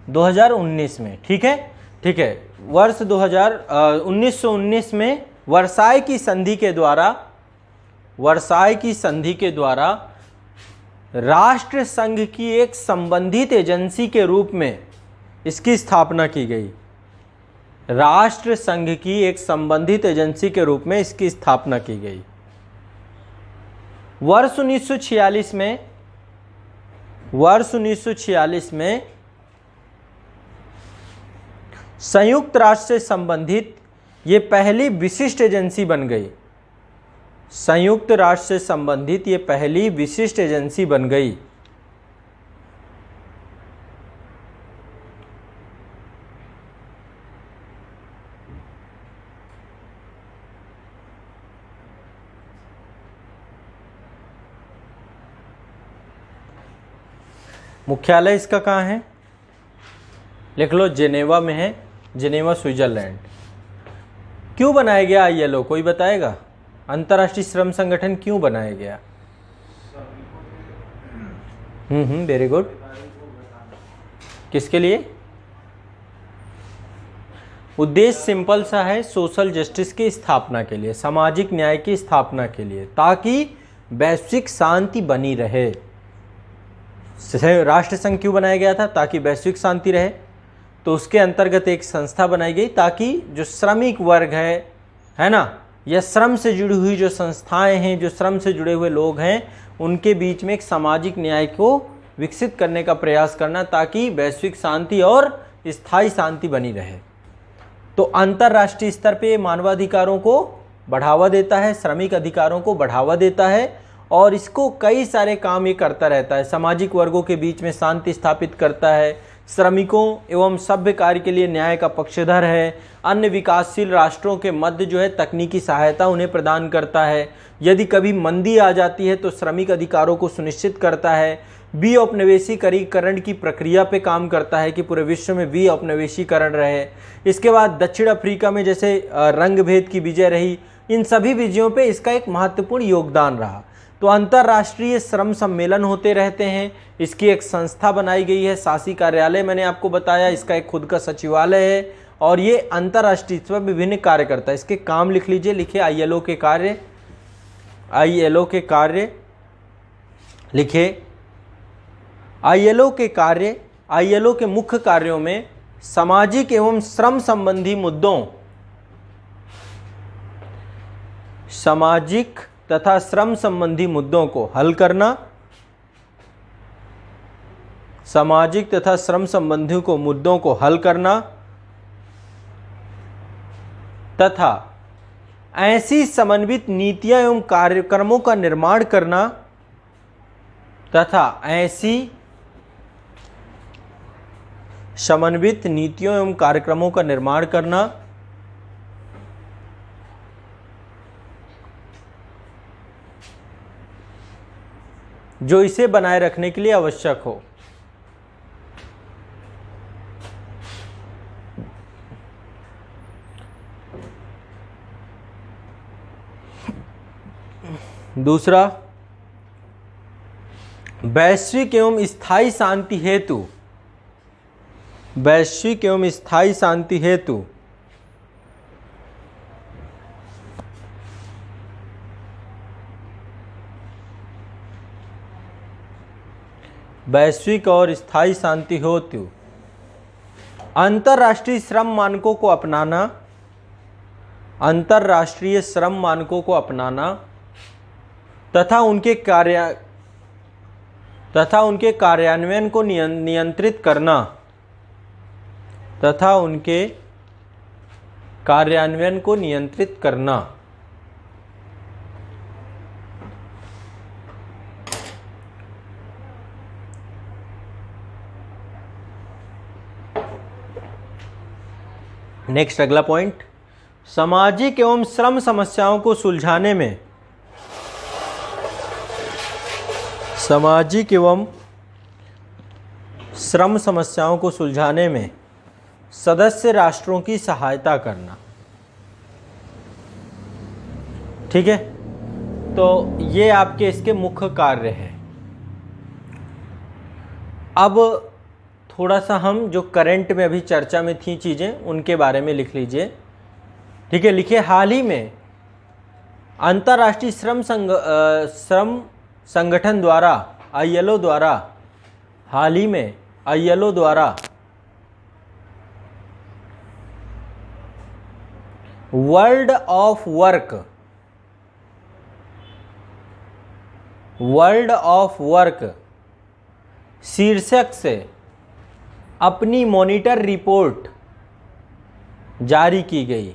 2019 में, ठीक है, ठीक है। वर्ष 1919 में वर्साई की संधि के द्वारा राष्ट्र संघ की एक संबंधित एजेंसी के रूप में इसकी स्थापना की गई। राष्ट्र संघ की एक संबंधित एजेंसी के रूप में इसकी स्थापना की गई। वर्ष 1946 में संयुक्त राष्ट्र से संबंधित ये पहली विशिष्ट एजेंसी बन गई। संयुक्त राष्ट्र से संबंधित ये पहली विशिष्ट एजेंसी बन गई। मुख्यालय इसका कहाँ है? लिख लो, जेनेवा में है, जेनेवा स्विट्जरलैंड। क्यों बनाया गया आईएलओ, कोई बताएगा? अंतर्राष्ट्रीय श्रम संगठन क्यों बनाया गया? Very good. किसके लिए? उद्देश्य सिंपल सा है, सोशल जस्टिस की स्थापना के लिए, सामाजिक न्याय की स्थापना के लिए, ताकि वैश्विक शांति बनी रहे। राष्ट्र संघ क्यों बनाया गया था? ताकि वैश्विक शांति रहे। तो उसके अंतर्गत एक संस्था बनाई गई ताकि जो श्रमिक वर्ग है ना, या श्रम से जुड़ी हुई जो संस्थाएं हैं, जो श्रम से जुड़े हुए लोग हैं, उनके बीच में एक सामाजिक न्याय को विकसित करने का प्रयास करना, ताकि वैश्विक शांति और स्थायी शांति बनी रहे। तो अंतर्राष्ट्रीय स्तर पे मानवाधिकारों को बढ़ावा देता है, श्रमिक अधिकारों को बढ़ावा देता है, और इसको कई सारे काम ये करता रहता है। सामाजिक वर्गों के बीच में शांति स्थापित करता है, श्रमिकों एवं सभ्य कार्य के लिए न्याय का पक्षधर है, अन्य विकासशील राष्ट्रों के मध्य जो है तकनीकी सहायता उन्हें प्रदान करता है, यदि कभी मंदी आ जाती है तो श्रमिक अधिकारों को सुनिश्चित करता है, विऔपनिवेशीकरण की प्रक्रिया पे काम करता है कि पूरे विश्व में विऔपनिवेशीकरण रहे। इसके बाद दक्षिण अफ्रीका में जैसे रंग भेद की विजय रही, इन सभी विजयों पे इसका एक महत्वपूर्ण योगदान रहा। तो अंतर्राष्ट्रीय श्रम सम्मेलन होते रहते हैं, इसकी एक संस्था बनाई गई है, शासी कार्यालय मैंने आपको बताया, इसका एक खुद का सचिवालय है, और ये अंतर्राष्ट्रीय स्तर पर विभिन्न कार्य करता है। इसके काम लिख लीजिए, लिखे आईएलओ के कार्य, आईएलओ के कार्य लिखे। आईएलओ के कार्य, आईएलओ के मुख्य कार्यों में सामाजिक एवं श्रम संबंधी मुद्दों, सामाजिक तथा श्रम संबंधी मुद्दों को हल करना, सामाजिक तथा श्रम संबंधी को मुद्दों को हल करना, तथा ऐसी समन्वित नीतियां एवं कार्यक्रमों का निर्माण करना, तथा ऐसी समन्वित नीतियों एवं कार्यक्रमों का निर्माण करना, जो इसे बनाए रखने के लिए आवश्यक हो। दूसरा, वैश्विक एवं स्थायी शांति हेतु, वैश्विक एवं स्थायी शांति हेतु वैश्विक और स्थायी शांति हेतु अंतर्राष्ट्रीय श्रम मानकों को अपनाना, अंतर्राष्ट्रीय श्रम मानकों को अपनाना तथा उनके कार्यान्वयन को नियंत्रित करना, तथा उनके कार्यान्वयन को नियंत्रित करना। नेक्स्ट अगला पॉइंट, सामाजिक एवं श्रम समस्याओं को सुलझाने में, सामाजिक एवं श्रम समस्याओं को सुलझाने में सदस्य राष्ट्रों की सहायता करना। ठीक है, तो ये आपके इसके मुख्य कार्य है। अब थोड़ा सा हम जो करंट में अभी चर्चा में थी चीज़ें, उनके बारे में लिख लीजिए। ठीक है, लिखिए, हाल ही में अंतर्राष्ट्रीय श्रम संगठन द्वारा, आईएलओ द्वारा, हाल ही में आईएलओ द्वारा वर्ल्ड ऑफ वर्क शीर्षक से अपनी मॉनिटर रिपोर्ट जारी की गई।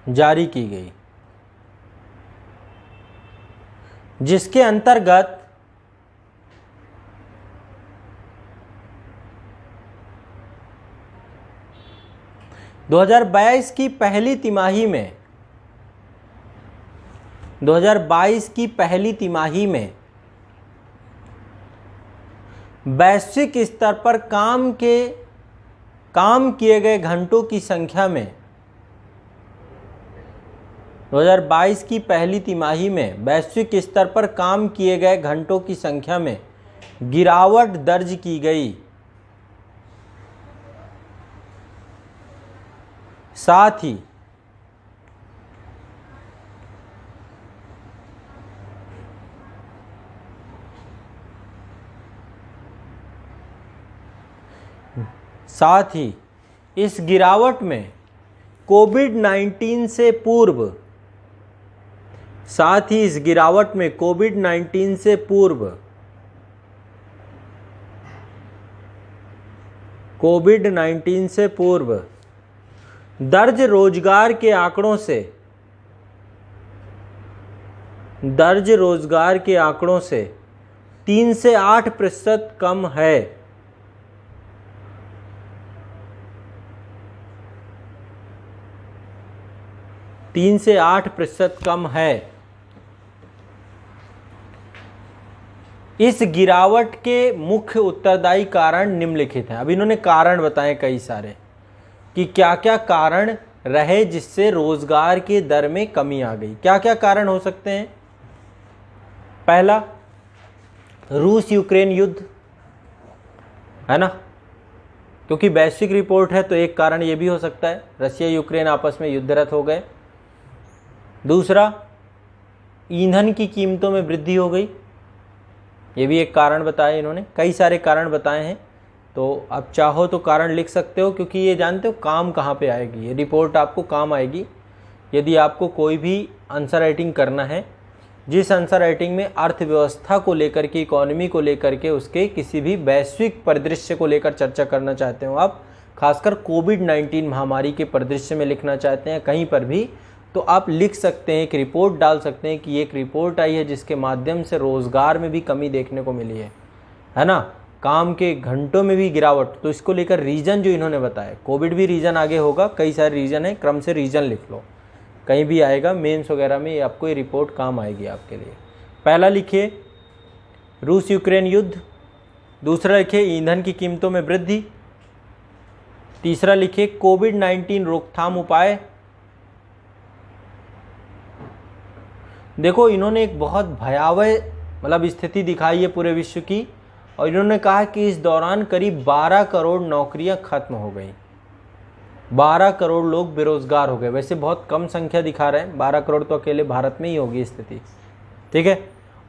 जारी की गई, जिसके अंतर्गत दो 2022 की पहली तिमाही में 2022 की पहली तिमाही में वैश्विक स्तर पर काम किए गए घंटों की संख्या में 2022 की पहली तिमाही में वैश्विक स्तर पर काम किए गए घंटों की संख्या में गिरावट दर्ज की गई। साथ ही इस गिरावट में कोविड-19 से पूर्व दर्ज रोजगार के आंकड़ों से 3 से 8% कम है। 3 से 8% कम है। इस गिरावट के मुख्य उत्तरदायी कारण निम्नलिखित हैं। अब इन्होंने कारण बताए कई सारे कि क्या क्या कारण रहे जिससे रोजगार के दर में कमी आ गई। क्या क्या कारण हो सकते हैं? पहला, रूस यूक्रेन युद्ध, है ना, क्योंकि वैश्विक रिपोर्ट है तो एक कारण ये भी हो सकता है, रशिया यूक्रेन आपस में युद्धरत हो गए। दूसरा, ईंधन की कीमतों में वृद्धि हो गई, ये भी एक कारण बताया इन्होंने। कई सारे कारण बताए हैं, तो अब चाहो तो कारण लिख सकते हो, क्योंकि ये जानते हो काम कहाँ पे आएगी, ये रिपोर्ट आपको काम आएगी यदि आपको कोई भी आंसर राइटिंग करना है। जिस आंसर राइटिंग में अर्थव्यवस्था को लेकर के, इकोनॉमी को लेकर के, उसके किसी भी वैश्विक परिदृश्य को लेकर चर्चा करना चाहते हो आप, खासकर कोविड-19 महामारी के परिदृश्य में लिखना चाहते हैं कहीं पर भी, तो आप लिख सकते हैं, एक रिपोर्ट डाल सकते हैं कि ये एक रिपोर्ट आई है जिसके माध्यम से रोज़गार में भी कमी देखने को मिली है ना, काम के घंटों में भी गिरावट। तो इसको लेकर रीजन जो इन्होंने बताया, कोविड भी रीजन आगे होगा, कई सारे रीजन है, क्रम से रीजन लिख लो, कहीं भी आएगा मेंस वगैरह में, आपको ये रिपोर्ट काम आएगी आपके लिए। पहला लिखिए रूस यूक्रेन युद्ध, दूसरा लिखिए ईंधन की कीमतों में वृद्धि, तीसरा लिखिए कोविड-19 रोकथाम उपाय। देखो इन्होंने एक बहुत भयावह स्थिति दिखाई है पूरे विश्व की, और इन्होंने कहा कि इस दौरान करीब 12 करोड़ नौकरियां खत्म हो गई, 12 करोड़ लोग बेरोजगार हो गए। वैसे बहुत कम संख्या दिखा रहे हैं, 12 करोड़ तो अकेले भारत में ही होगी स्थिति, ठीक है।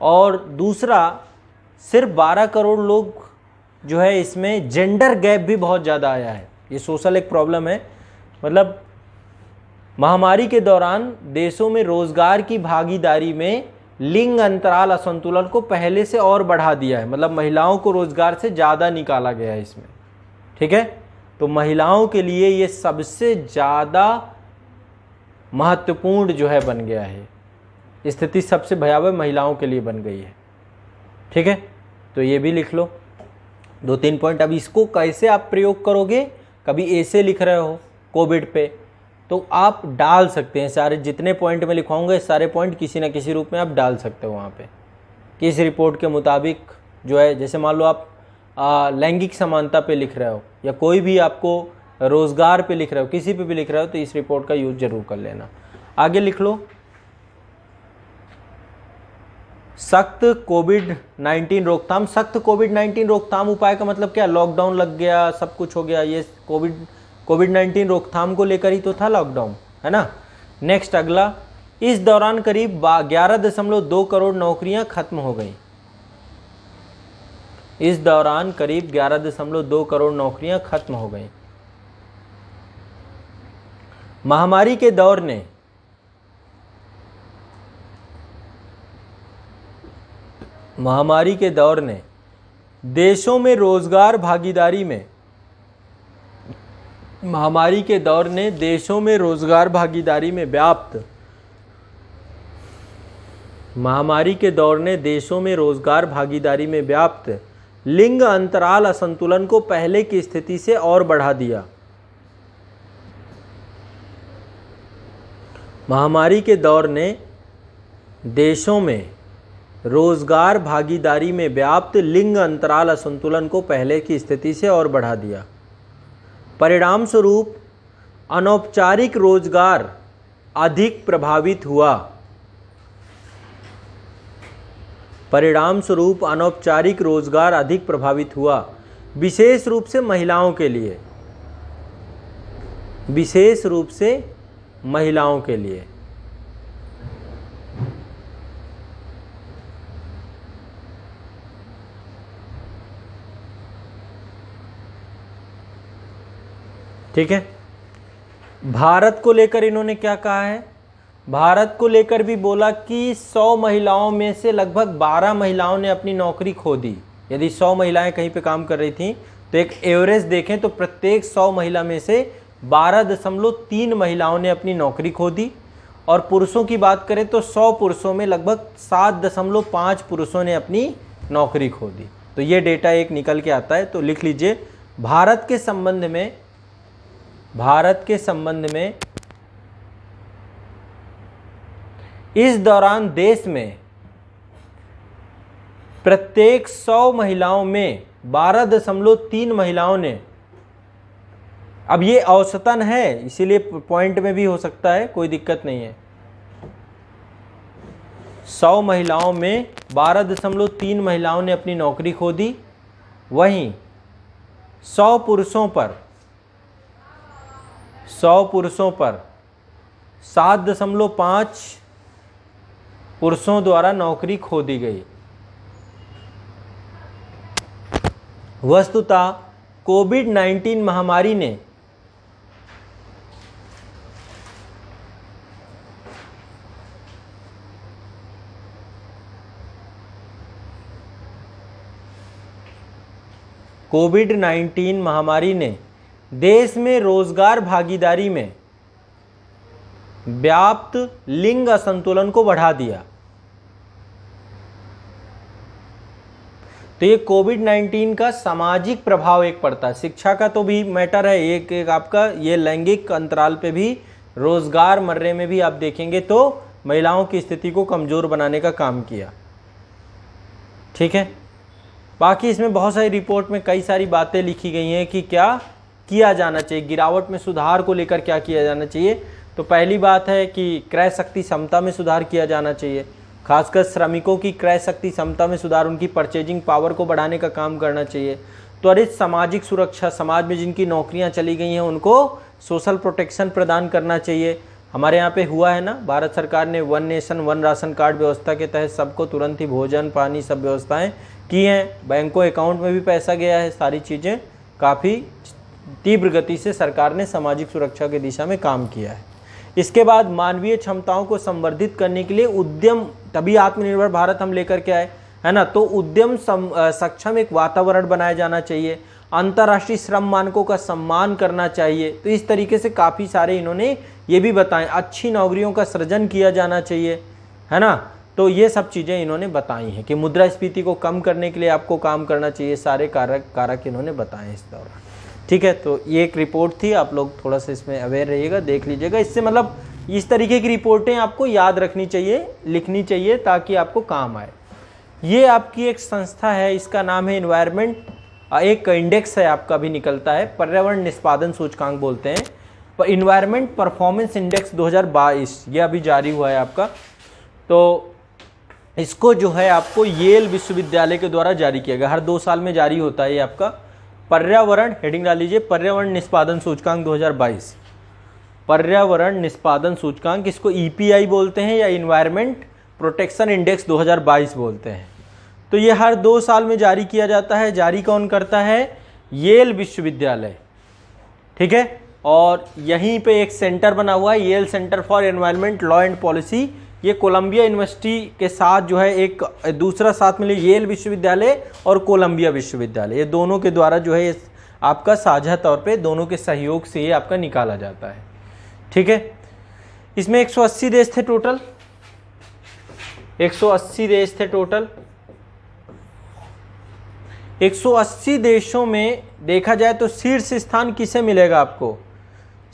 और दूसरा, सिर्फ 12 करोड़ लोग जो है, इसमें जेंडर गैप भी बहुत ज़्यादा आया है, ये सोशल एक प्रॉब्लम है। मतलब महामारी के दौरान देशों में रोजगार की भागीदारी में लिंग अंतराल असंतुलन को पहले से और बढ़ा दिया है, मतलब महिलाओं को रोजगार से ज़्यादा निकाला गया है इसमें, ठीक है। तो महिलाओं के लिए ये सबसे ज़्यादा महत्वपूर्ण जो है बन गया है, स्थिति सबसे भयावह महिलाओं के लिए बन गई है, ठीक है। तो ये भी लिख लो 2-3 पॉइंट। अब इसको कैसे आप प्रयोग करोगे, कभी ऐसे लिख रहे हो कोविड पे, तो आप डाल सकते हैं सारे जितने पॉइंट मैं लिखवाऊंगा, सारे पॉइंट किसी न किसी रूप में आप डाल सकते हो वहाँ पे कि इस रिपोर्ट के मुताबिक जो है, जैसे मान लो आप लैंगिक समानता पे लिख रहे हो या कोई भी आपको रोज़गार पे लिख रहे हो, किसी पे भी लिख रहे हो, तो इस रिपोर्ट का यूज जरूर कर लेना। आगे लिख लो सख्त कोविड-19 रोकथाम। सख्त कोविड-19 रोकथाम उपाय का मतलब क्या? लॉकडाउन लग गया, सब कुछ हो गया, ये कोविड-19 रोकथाम को लेकर ही तो था लॉकडाउन, है ना। नेक्स्ट अगला, इस दौरान करीब 11.2 करोड़ नौकरियां खत्म हो गई। इस दौरान करीब 11.2 करोड़ नौकरियां खत्म हो गई। महामारी के दौर ने देशों में रोजगार भागीदारी में महामारी के दौर ने देशों में रोजगार भागीदारी में व्याप्त महामारी के दौर ने देशों में रोजगार भागीदारी में व्याप्त लिंग अंतराल असंतुलन को पहले की स्थिति से और बढ़ा दिया। महामारी के दौर ने देशों में रोजगार भागीदारी में व्याप्त लिंग अंतराल असंतुलन को पहले की स्थिति से और बढ़ा दिया। परिणाम स्वरूप अनौपचारिक रोजगार अधिक प्रभावित हुआ। परिणाम स्वरूप अनौपचारिक रोजगार अधिक प्रभावित हुआ, विशेष रूप से महिलाओं के लिए। विशेष रूप से महिलाओं के लिए। ठीक है। भारत को लेकर इन्होंने क्या कहा है? भारत को लेकर भी बोला कि 100 महिलाओं में से लगभग 12 महिलाओं ने अपनी नौकरी खो दी। यदि 100 महिलाएं कहीं पे काम कर रही थीं तो एक एवरेज देखें तो प्रत्येक 100 महिला में से 12.3 महिलाओं ने अपनी नौकरी खो दी। और पुरुषों की बात करें तो 100 पुरुषों में लगभग 7.5 पुरुषों ने अपनी नौकरी खो दी। तो ये डेटा एक निकल के आता है। तो लिख लीजिए, भारत के संबंध में इस दौरान देश में प्रत्येक 100 महिलाओं में 12.3 महिलाओं ने, अब ये औसतन है इसीलिए पॉइंट में भी हो सकता है, कोई दिक्कत नहीं है। 100 महिलाओं में 12.3 महिलाओं ने अपनी नौकरी खो दी। वहीं 100 पुरुषों पर 7.5 पुरुषों द्वारा नौकरी खो दी गई। वस्तुतः कोविड-19 महामारी ने देश में रोजगार भागीदारी में व्याप्त लिंग असंतुलन को बढ़ा दिया। तो ये कोविड-19 का सामाजिक प्रभाव एक पड़ता है। शिक्षा का तो भी मैटर है, एक आपका ये लैंगिक अंतराल पे भी, रोजगार मर्रे में भी आप देखेंगे तो महिलाओं की स्थिति को कमजोर बनाने का काम किया। ठीक है। बाकी इसमें बहुत सारी रिपोर्ट में कई सारी बातें लिखी गई हैं कि क्या किया जाना चाहिए, गिरावट में सुधार को लेकर क्या किया जाना चाहिए। तो पहली बात है कि क्रय शक्ति क्षमता में सुधार किया जाना चाहिए, खासकर श्रमिकों की क्रय शक्ति क्षमता में सुधार, उनकी परचेजिंग पावर को बढ़ाने का काम करना चाहिए। त्वरित सामाजिक सुरक्षा, समाज में जिनकी नौकरियां चली गई हैं उनको सोशल प्रोटेक्शन प्रदान करना चाहिए। हमारे यहाँ पे हुआ है ना, भारत सरकार ने 1 नेशन 1 राशन कार्ड व्यवस्था के तहत सबको तुरंत ही भोजन पानी सब व्यवस्थाएं की हैं। बैंकों अकाउंट में भी पैसा गया है। सारी चीज़ें काफ़ी तीव्र गति से सरकार ने सामाजिक सुरक्षा की दिशा में काम किया है। इसके बाद मानवीय क्षमताओं को संवर्धित करने के लिए उद्यम, तभी आत्मनिर्भर भारत हम लेकर के आए, है ना। तो उद्यम सक्षम एक वातावरण बनाया जाना चाहिए। अंतर्राष्ट्रीय श्रम मानकों का सम्मान करना चाहिए। तो इस तरीके से काफ़ी सारे इन्होंने ये भी बताएं। अच्छी नौकरियों का सृजन किया जाना चाहिए, है ना। तो ये सब चीज़ें इन्होंने बताई हैं कि मुद्रास्फीति को कम करने के लिए आपको काम करना चाहिए। सारे कारक इन्होंने बताए इस दौरान। ठीक है। तो ये एक रिपोर्ट थी, आप लोग थोड़ा सा इसमें अवेयर रहिएगा, देख लीजिएगा। इससे मतलब इस तरीके की रिपोर्टें आपको याद रखनी चाहिए, लिखनी चाहिए, ताकि आपको काम आए। ये आपकी एक संस्था है, इसका नाम है इन्वायरमेंट, एक इंडेक्स है आपका भी निकलता है, पर्यावरण निष्पादन सूचकांक बोलते हैं, इन्वायरमेंट परफॉर्मेंस इंडेक्स 2022, ये अभी जारी हुआ है आपका। तो इसको जो है आपको येल विश्वविद्यालय के द्वारा जारी किया गया, हर 2 साल में जारी होता है ये आपका। पर्यावरण, हेडिंग डाल लीजिए, पर्यावरण निष्पादन सूचकांक 2022, पर्यावरण निष्पादन सूचकांक, इसको EPI बोलते हैं या इन्वायरमेंट प्रोटेक्शन इंडेक्स 2022 बोलते हैं। तो ये हर 2 साल में जारी किया जाता है। जारी कौन करता है? येल विश्वविद्यालय। ठीक है। और यहीं पे एक सेंटर बना हुआ है, Yale centre for environment law and policy. ये कोलंबिया यूनिवर्सिटी के साथ जो है एक दूसरा साथ में येल विश्वविद्यालय और कोलंबिया विश्वविद्यालय, ये दोनों के द्वारा जो है आपका साझा तौर पे दोनों के सहयोग से ये आपका निकाला जाता है। ठीक है, इसमें 180 देश थे टोटल, 180 देश थे टोटल। 180 देशों में देखा जाए तो शीर्ष स्थान किसे मिलेगा आपको?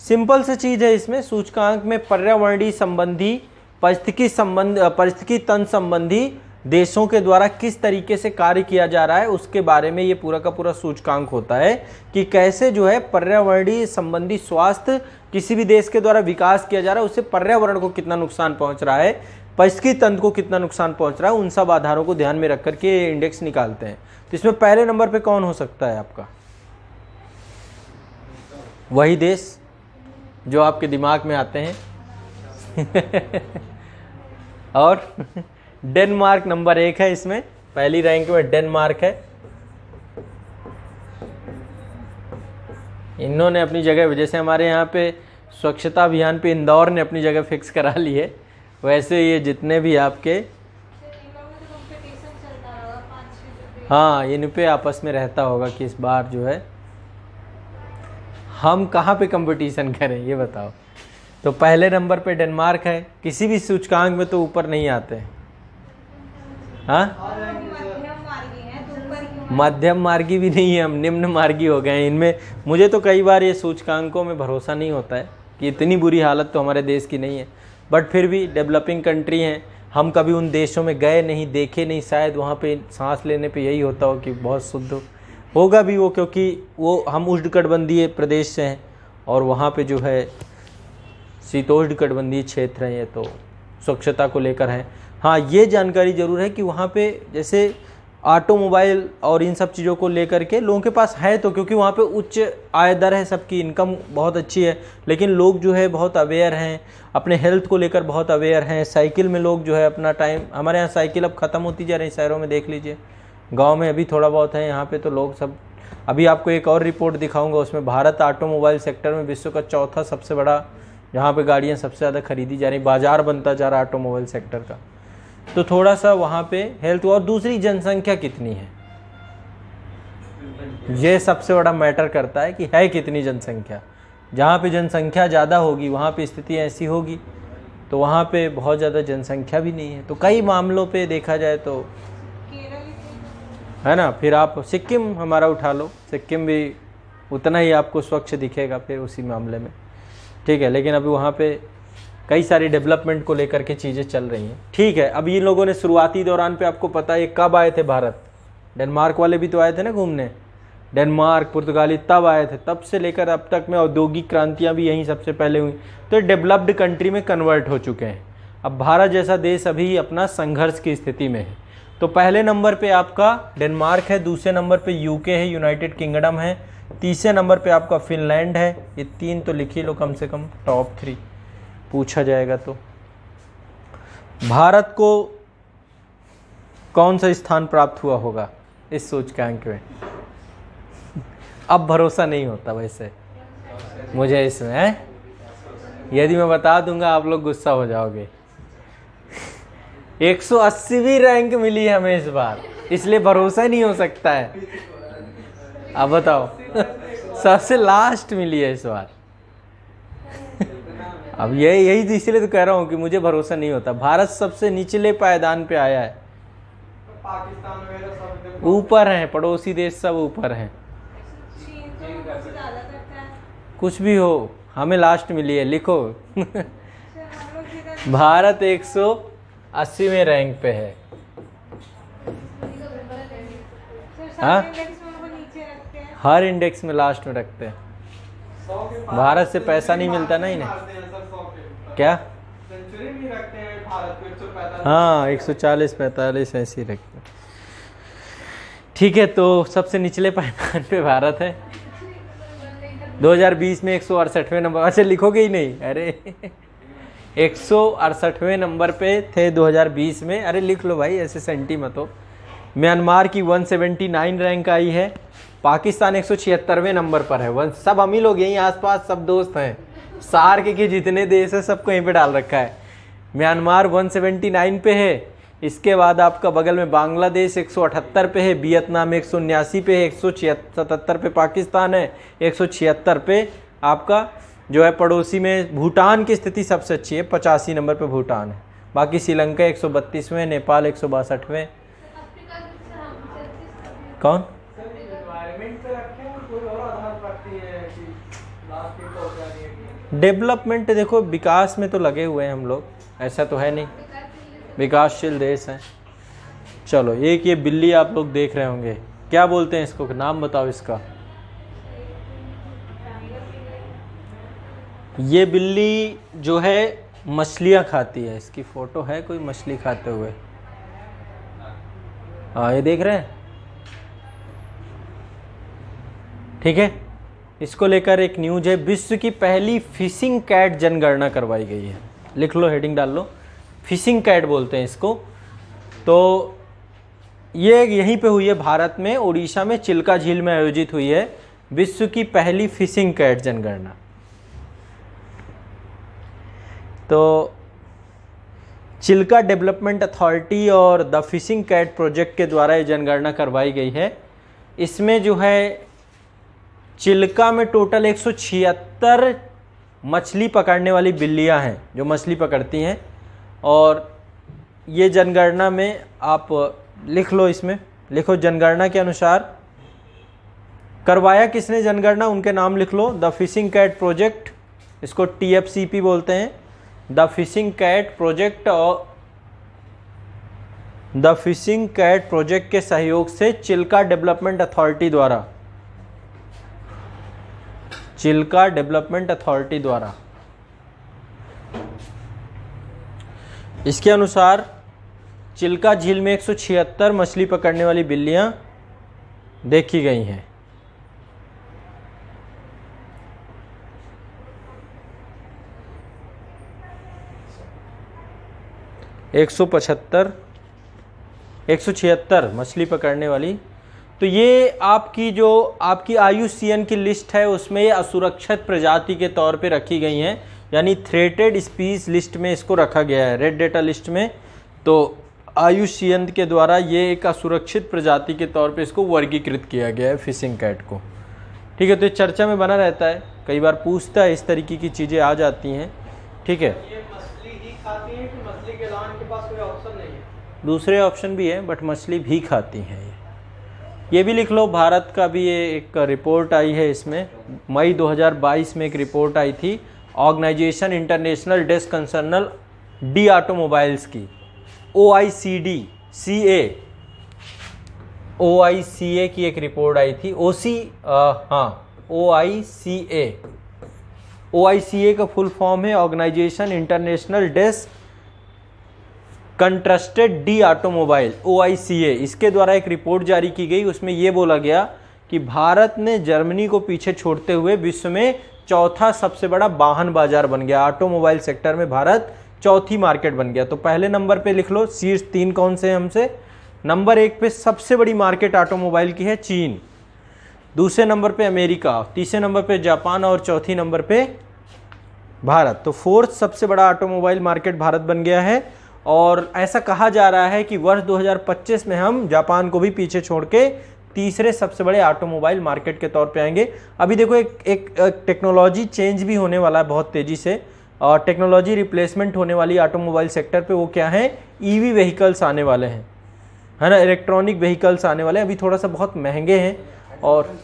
सिंपल सी चीज है, इसमें सूचकांक में पर्यावरणीय संबंधी, पारिस्थितिकी तंत्र संबंधी देशों के द्वारा किस तरीके से कार्य किया जा रहा है उसके बारे में ये पूरा का पूरा सूचकांक होता है कि कैसे जो है पर्यावरणीय संबंधी स्वास्थ्य किसी भी देश के द्वारा विकास किया जा रहा है, उससे पर्यावरण को कितना नुकसान पहुंच रहा है, पारिस्थितिकी तंत्र को कितना नुकसान पहुंच रहा है, उन सब आधारों को ध्यान में रख करके इंडेक्स निकालते हैं। तो इसमें पहले नंबर पे कौन हो सकता है आपका? वही देश जो आपके दिमाग में आते हैं और डेनमार्क नंबर 1 है, इसमें पहली रैंक में डेनमार्क है। इन्होंने अपनी जगह, जैसे हमारे यहाँ पे स्वच्छता अभियान पे इंदौर ने अपनी जगह फिक्स करा ली है, वैसे ये जितने भी आपके, हाँ, इन पे आपस में रहता होगा कि इस बार जो है हम कहाँ पे कंपटीशन करें, ये बताओ। तो पहले नंबर पे डेनमार्क है, किसी भी सूचकांक में तो ऊपर नहीं आते हैं। हाँ, मध्यम मार्गी भी नहीं है, हम निम्न मार्गी हो गए हैं। इनमें मुझे तो कई बार ये सूचकांकों में भरोसा नहीं होता है कि इतनी बुरी हालत तो हमारे देश की नहीं है, बट फिर भी डेवलपिंग कंट्री हैं, हम कभी उन देशों में गए नहीं, देखे नहीं, शायद वहाँ पे सांस लेने पे यही होता हो कि बहुत शुद्ध होगा भी वो, क्योंकि वो हम उष्णकटिबंधीय प्रदेश से हैं और वहाँ पे जो है शीतोष्णकटिबंधीय क्षेत्र हैं, ये तो स्वच्छता को लेकर है। हाँ, ये जानकारी ज़रूर है कि वहाँ पे जैसे ऑटोमोबाइल और इन सब चीज़ों को लेकर के लोगों के पास है, तो क्योंकि वहाँ पे उच्च आय दर है, सबकी इनकम बहुत अच्छी है, लेकिन लोग जो है बहुत अवेयर हैं, अपने हेल्थ को लेकर बहुत अवेयर हैं। साइकिल में लोग जो है अपना टाइम, हमारे यहाँ साइकिल अब ख़त्म होती जा रही, शहरों में देख लीजिए, गाँव में अभी थोड़ा बहुत है, यहाँ पर तो लोग सब। अभी आपको एक और रिपोर्ट दिखाऊँगा, उसमें भारत ऑटोमोबाइल सेक्टर में विश्व का चौथा सबसे बड़ा, जहाँ पे गाड़ियाँ सबसे ज़्यादा खरीदी जा रही, बाजार बनता जा रहा ऑटोमोबाइल सेक्टर का। तो थोड़ा सा वहाँ पे हेल्थ, और दूसरी जनसंख्या कितनी है, ये सबसे बड़ा मैटर करता है कि है कितनी जनसंख्या। जहाँ पे जनसंख्या ज़्यादा होगी वहाँ पे स्थिति ऐसी होगी, तो वहाँ पे बहुत ज़्यादा जनसंख्या भी नहीं है। तो कई मामलों पे देखा जाए तो है ना, फिर आप सिक्किम हमारा उठा लो, सिक्किम भी उतना ही आपको स्वच्छ दिखेगा फिर उसी मामले में। ठीक है, लेकिन अभी वहाँ पे कई सारी डेवलपमेंट को लेकर के चीज़ें चल रही हैं। ठीक है, अब ये लोगों ने शुरुआती दौरान पे आपको पता है ये कब आए थे भारत? डेनमार्क वाले भी तो आए थे ना घूमने, डेनमार्क पुर्तगाली तब आए थे, तब से लेकर अब तक में औद्योगिक क्रांतियाँ भी यहीं सबसे पहले हुई, तो डेवलप्ड कंट्री में कन्वर्ट हो चुके हैं। अब भारत जैसा देश अभी अपना संघर्ष की स्थिति में है। तो पहले नंबर पर आपका डेनमार्क है, दूसरे नंबर पर यूके है, यूनाइटेड किंगडम है, तीसरे नंबर पे आपका फिनलैंड है। ये 3 तो लिख ही लो कम से कम, टॉप 3 पूछा जाएगा तो। भारत को कौन सा स्थान प्राप्त हुआ होगा इस सूचकांक में? अब भरोसा नहीं होता वैसे मुझे इसमें है, यदि मैं बता दूंगा आप लोग गुस्सा हो जाओगे। 180वीं रैंक मिली है हमें इस बार, इसलिए भरोसा नहीं हो सकता है। अब बताओ सबसे लास्ट मिली है इस बार। अब यही तो इसीलिए तो कह रहा हूँ कि मुझे भरोसा नहीं होता। भारत सबसे निचले पायदान पे आया है, ऊपर हैं पड़ोसी देश सब ऊपर हैं। कुछ भी हो, हमें लास्ट मिली है, लिखो भारत 180वें रैंक पे है। हाँ, हर इंडेक्स में लास्ट में रखते हैं। भारत से पैसा नहीं मिलता ना इन्हें, क्या? हाँ, 140-45 ऐसे ही रखते हैं। ठीक है, तो सबसे निचले पायदान पे भारत है। 2020 में 168वें नंबर, अच्छा लिखोगे ही नहीं, अरे 168वें नंबर पे थे 2020 में। अरे लिख लो भाई, ऐसे सेंटी मत हो। म्यांमार की 179 रैंक आई है। पाकिस्तान 176वें नंबर पर है। सब हम ही लोग यहीं आसपास सब दोस्त हैं, सार्क के जितने देश है सबको यहीं पे डाल रखा है। म्यांमार 179 पे है, इसके बाद आपका बगल में बांग्लादेश 178 पे है, वियतनाम 179 पे है, 177 पे पाकिस्तान है, 176 पे आपका जो है पड़ोसी में भूटान की स्थिति सबसे अच्छी है, 85 नंबर पे भूटान है। बाकी श्रीलंका 132वें, नेपाल 162वें। कौन डेवलपमेंट? देखो विकास में तो लगे हुए हैं हम लोग, ऐसा तो है नहीं, विकासशील देश हैं। चलो एक ये बिल्ली आप लोग देख रहे होंगे, क्या बोलते हैं इसको, नाम बताओ इसका। ये बिल्ली जो है मछलियाँ खाती है, इसकी फोटो है कोई मछली खाते हुए। हाँ ये देख रहे हैं, ठीक है। इसको लेकर एक न्यूज है, विश्व की पहली फिशिंग कैट जनगणना करवाई गई है। लिख लो, हेडिंग डाल लो, फिशिंग कैट बोलते हैं इसको। तो ये यहीं पे हुई है भारत में, उड़ीसा में चिल्का झील में आयोजित हुई है विश्व की पहली फिशिंग कैट जनगणना। तो चिल्का डेवलपमेंट अथॉरिटी और द फिशिंग कैट प्रोजेक्ट के द्वारा ये जनगणना करवाई गई है। इसमें जो है चिल्का में टोटल 176 मछली पकड़ने वाली बिल्लियां हैं जो मछली पकड़ती हैं। और ये जनगणना में आप लिख लो, इसमें लिखो जनगणना के अनुसार करवाया किसने जनगणना, उनके नाम लिख लो। द फिशिंग कैट प्रोजेक्ट, इसको TFCP बोलते हैं, द फिशिंग कैट प्रोजेक्ट। और द फिशिंग कैट प्रोजेक्ट के सहयोग से चिल्का डेवलपमेंट अथॉरिटी द्वारा, चिल्का डेवलपमेंट अथॉरिटी द्वारा इसके अनुसार चिल्का झील में 176 मछली पकड़ने वाली बिल्लियां देखी गई हैं। एक 176 मछली पकड़ने वाली। तो ये आपकी IUCN की लिस्ट है, उसमें ये असुरक्षित प्रजाति के तौर पे रखी गई हैं, यानी थ्रेटेड स्पीस लिस्ट में इसको रखा गया है, रेड डेटा लिस्ट में। तो IUCN के द्वारा ये एक असुरक्षित प्रजाति के तौर पे इसको वर्गीकृत किया गया है फिशिंग कैट को, ठीक है। तो ये चर्चा में बना रहता है, कई बार पूछता है, इस तरीके की चीज़ें आ जाती हैं, ठीक है। ये मछली ही खाती है कि मछली के अलावा इनके पास कोई ऑप्शन नहीं है? दूसरे ऑप्शन भी है, बट मछली भी खाती हैं ये भी लिख लो। भारत का भी ये एक रिपोर्ट आई है, इसमें मई 2022 में एक रिपोर्ट आई थी, ऑर्गेनाइजेशन इंटरनेशनल डेस्क कंसर्नल डी ऑटोमोबाइल्स की, OICA की एक रिपोर्ट आई थी। OICA का फुल फॉर्म है ऑर्गेनाइजेशन इंटरनेशनल डेस्क कंट्रस्टेड डी ऑटोमोबाइल, OICA। इसके द्वारा एक रिपोर्ट जारी की गई, उसमें यह बोला गया कि भारत ने जर्मनी को पीछे छोड़ते हुए विश्व में चौथा सबसे बड़ा वाहन बाजार बन गया। ऑटोमोबाइल सेक्टर में भारत चौथी मार्केट बन गया। तो पहले नंबर पे लिख लो, शीर्ष 3 कौन से हैं हमसे। नंबर 1 पे सबसे बड़ी मार्केट ऑटोमोबाइल की है चीन, दूसरे नंबर पे अमेरिका, तीसरे नंबर पे जापान और चौथी नंबर पे भारत। तो फोर्थ सबसे बड़ा ऑटोमोबाइल मार्केट भारत बन गया है। और ऐसा कहा जा रहा है कि वर्ष 2025 में हम जापान को भी पीछे छोड़ के तीसरे सबसे बड़े ऑटोमोबाइल मार्केट के तौर पे आएंगे। अभी देखो एक टेक्नोलॉजी चेंज भी होने वाला है बहुत तेज़ी से, और टेक्नोलॉजी रिप्लेसमेंट होने वाली ऑटोमोबाइल सेक्टर पे। वो क्या है, EV व्हीकल्स आने वाले हैं, है ना, इलेक्ट्रॉनिक व्हीकल्स आने वाले हैं। अभी थोड़ा सा बहुत महंगे हैं, और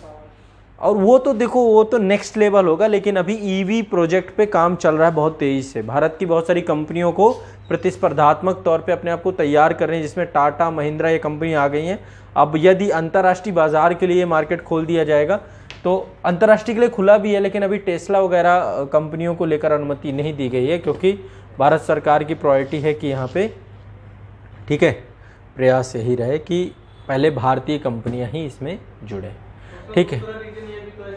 वो तो देखो वो तो नेक्स्ट लेवल होगा, लेकिन अभी EV प्रोजेक्ट पे काम चल रहा है बहुत तेज़ी से। भारत की बहुत सारी कंपनियों को प्रतिस्पर्धात्मक तौर पे अपने आप को तैयार कर रहे हैं, जिसमें टाटा, महिंद्रा, ये कंपनी आ गई हैं। अब यदि अंतर्राष्ट्रीय बाजार के लिए मार्केट खोल दिया जाएगा, तो अंतर्राष्ट्रीय के लिए खुला भी है, लेकिन अभी टेस्ला वगैरह कंपनियों को लेकर अनुमति नहीं दी गई है, क्योंकि भारत सरकार की प्रायोरिटी है कि यहाँ पे, ठीक है, प्रयास यही रहे कि पहले भारतीय कंपनियाँ ही इसमें जुड़े, ठीक है।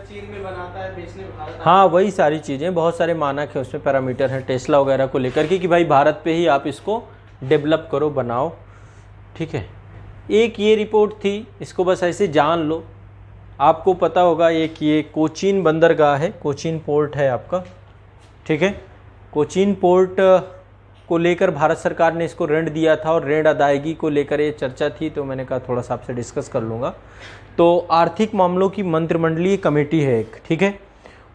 चीन में बनाता है, बेचने में भारत। हाँ, वही सारी चीज़ें, बहुत सारे मानक है उसमें, पैरामीटर हैं टेस्ला वगैरह को लेकर के कि भाई भारत पे ही आप इसको डेवलप करो, बनाओ, ठीक है। एक ये रिपोर्ट थी, इसको बस ऐसे जान लो, आपको पता होगा एक ये कोचीन बंदरगाह है, कोचीन पोर्ट है आपका, ठीक है। कोचीन पोर्ट को लेकर भारत सरकार ने इसको ऋण दिया था और ऋण अदायगी को लेकर ये चर्चा थी, तो मैंने कहा थोड़ा सा आपसे डिस्कस कर लूँगा। तो आर्थिक मामलों की मंत्रिमंडलीय कमेटी है एक, ठीक है,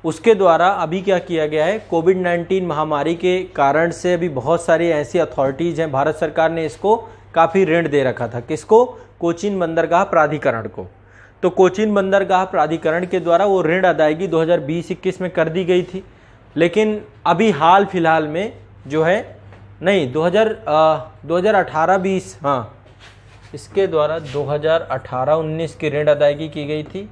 उसके द्वारा अभी क्या किया गया है, कोविड-19 महामारी के कारण से अभी बहुत सारी ऐसी अथॉरिटीज़ हैं, भारत सरकार ने इसको काफ़ी ऋण दे रखा था। किसको? कोचीन बंदरगाह प्राधिकरण को। तो कोचीन बंदरगाह प्राधिकरण के द्वारा वो ऋण अदायगी 2020-21 में कर दी गई थी, लेकिन अभी हाल फिलहाल में जो है नहीं 2018-20, हाँ, इसके द्वारा 2018-19 की ऋण अदायगी की गई थी,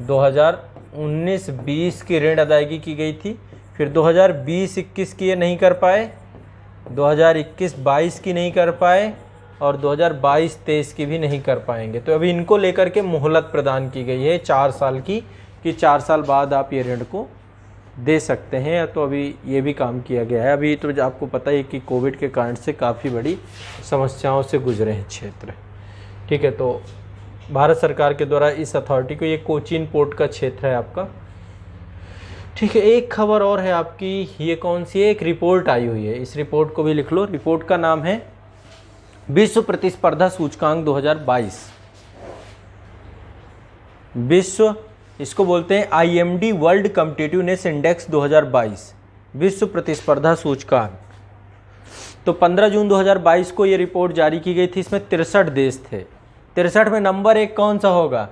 2019-20 की ऋण अदायगी की गई थी, फिर 2020-21 की ये नहीं कर पाए, 2021-22 की नहीं कर पाए और 2022-23 की भी नहीं कर पाएंगे। तो अभी इनको लेकर के मोहलत प्रदान की गई है 4 साल की, कि 4 साल बाद आप ये ऋण को दे सकते हैं। तो अभी ये भी काम किया गया है। अभी तो आपको पता है कि कोविड के कारण से काफ़ी बड़ी समस्याओं से गुजरे हैं क्षेत्र, ठीक है। तो भारत सरकार के द्वारा इस अथॉरिटी को, ये कोचीन पोर्ट का क्षेत्र है आपका, ठीक है। एक खबर और है आपकी, ये कौन सी है, एक रिपोर्ट आई हुई है, इस रिपोर्ट को भी लिख लो। रिपोर्ट का नाम है विश्व प्रतिस्पर्धा सूचकांक 2022। विश्व, इसको बोलते हैं IMD वर्ल्ड कॉम्पिटिटिवनेस इंडेक्स 2022, विश्व प्रतिस्पर्धा सूचकांक। तो 15 जून 2022 को ये रिपोर्ट जारी की गई थी। इसमें 63 देश थे। 63 में नंबर 1 कौन सा होगा?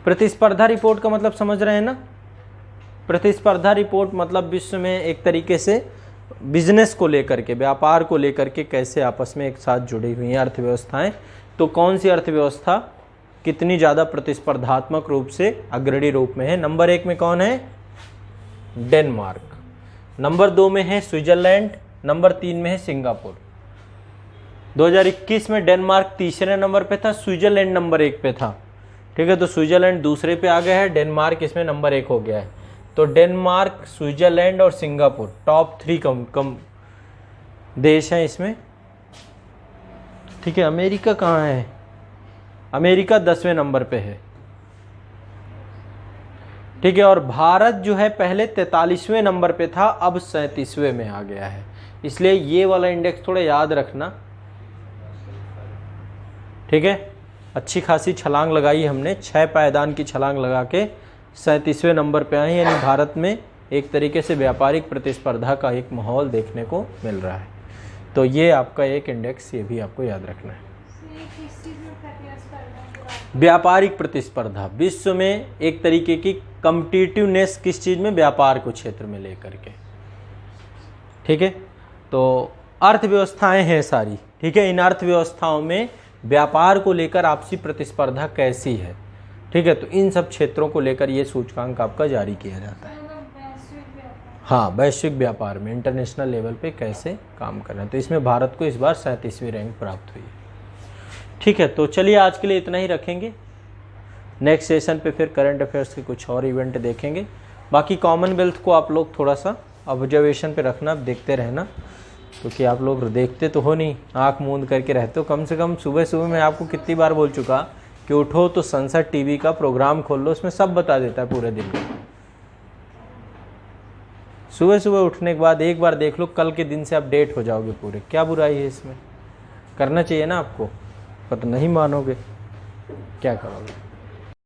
प्रतिस्पर्धा रिपोर्ट का मतलब समझ रहे हैं ना? प्रतिस्पर्धा रिपोर्ट मतलब विश्व में एक तरीके से बिजनेस को लेकर के, व्यापार को लेकर के कैसे आपस में एक साथ जुड़ी हुई हैं अर्थव्यवस्थाएं। तो कौन सी अर्थव्यवस्था कितनी ज़्यादा प्रतिस्पर्धात्मक रूप से अग्रणी रूप में है? नंबर 1 में कौन है? डेनमार्क। नंबर 2 में है स्विट्जरलैंड। नंबर 3 में है सिंगापुर। 2021 में डेनमार्क तीसरे नंबर पे था, स्विट्जरलैंड नंबर 1 पे था, ठीक है। तो स्विट्जरलैंड दूसरे पे आ गया है, डेनमार्क इसमें नंबर 1 हो गया है। तो डेनमार्क, स्विट्जरलैंड और सिंगापुर टॉप 3 कम देश हैं इसमें, ठीक है। अमेरिका कहाँ है? अमेरिका 10वें नंबर पे है, ठीक है। और भारत जो है पहले 43वें नंबर पे था, अब 37वें में आ गया है। इसलिए ये वाला इंडेक्स थोड़ा याद रखना, ठीक है। अच्छी खासी छलांग लगाई हमने, 6 पायदान की छलांग लगा के 37वें नंबर पे आए, यानी भारत में एक तरीके से व्यापारिक प्रतिस्पर्धा का एक माहौल देखने को मिल रहा है। तो ये आपका एक इंडेक्स, ये भी आपको याद रखना है। व्यापारिक प्रतिस्पर्धा विश्व में एक तरीके की कॉम्पिटिटिवनेस किस चीज़ में? व्यापार को क्षेत्र में लेकर के, ठीक है। तो अर्थव्यवस्थाएं हैं सारी, ठीक है। इन अर्थव्यवस्थाओं में व्यापार को लेकर आपसी प्रतिस्पर्धा कैसी है, ठीक है। तो इन सब क्षेत्रों को लेकर ये सूचकांक आपका जारी किया जाता है। हाँ, वैश्विक व्यापार में इंटरनेशनल लेवल पे कैसे काम करना है। तो इसमें भारत को इस बार 37वीं रैंक प्राप्त हुई है, ठीक है। तो चलिए आज के लिए इतना ही रखेंगे। नेक्स्ट सेशन पे फिर करंट अफेयर्स के कुछ और इवेंट देखेंगे। बाकी कॉमनवेल्थ को आप लोग थोड़ा सा ऑब्जर्वेशन पे रखना, देखते रहना, क्योंकि आप लोग देखते तो हो नहीं, आँख मूंद करके रहते हो। कम से कम सुबह सुबह मैं आपको कितनी बार बोल चुका कि उठो तो संसद टीवी का प्रोग्राम खोल लो, उसमें सब बता देता है पूरे दिन का। सुबह सुबह उठने के बाद एक बार देख लो, कल के दिन से अपडेट हो जाओगे पूरे। क्या बुराई है इसमें? करना चाहिए ना आपको, पर नहीं मानोगे, क्या करोगे।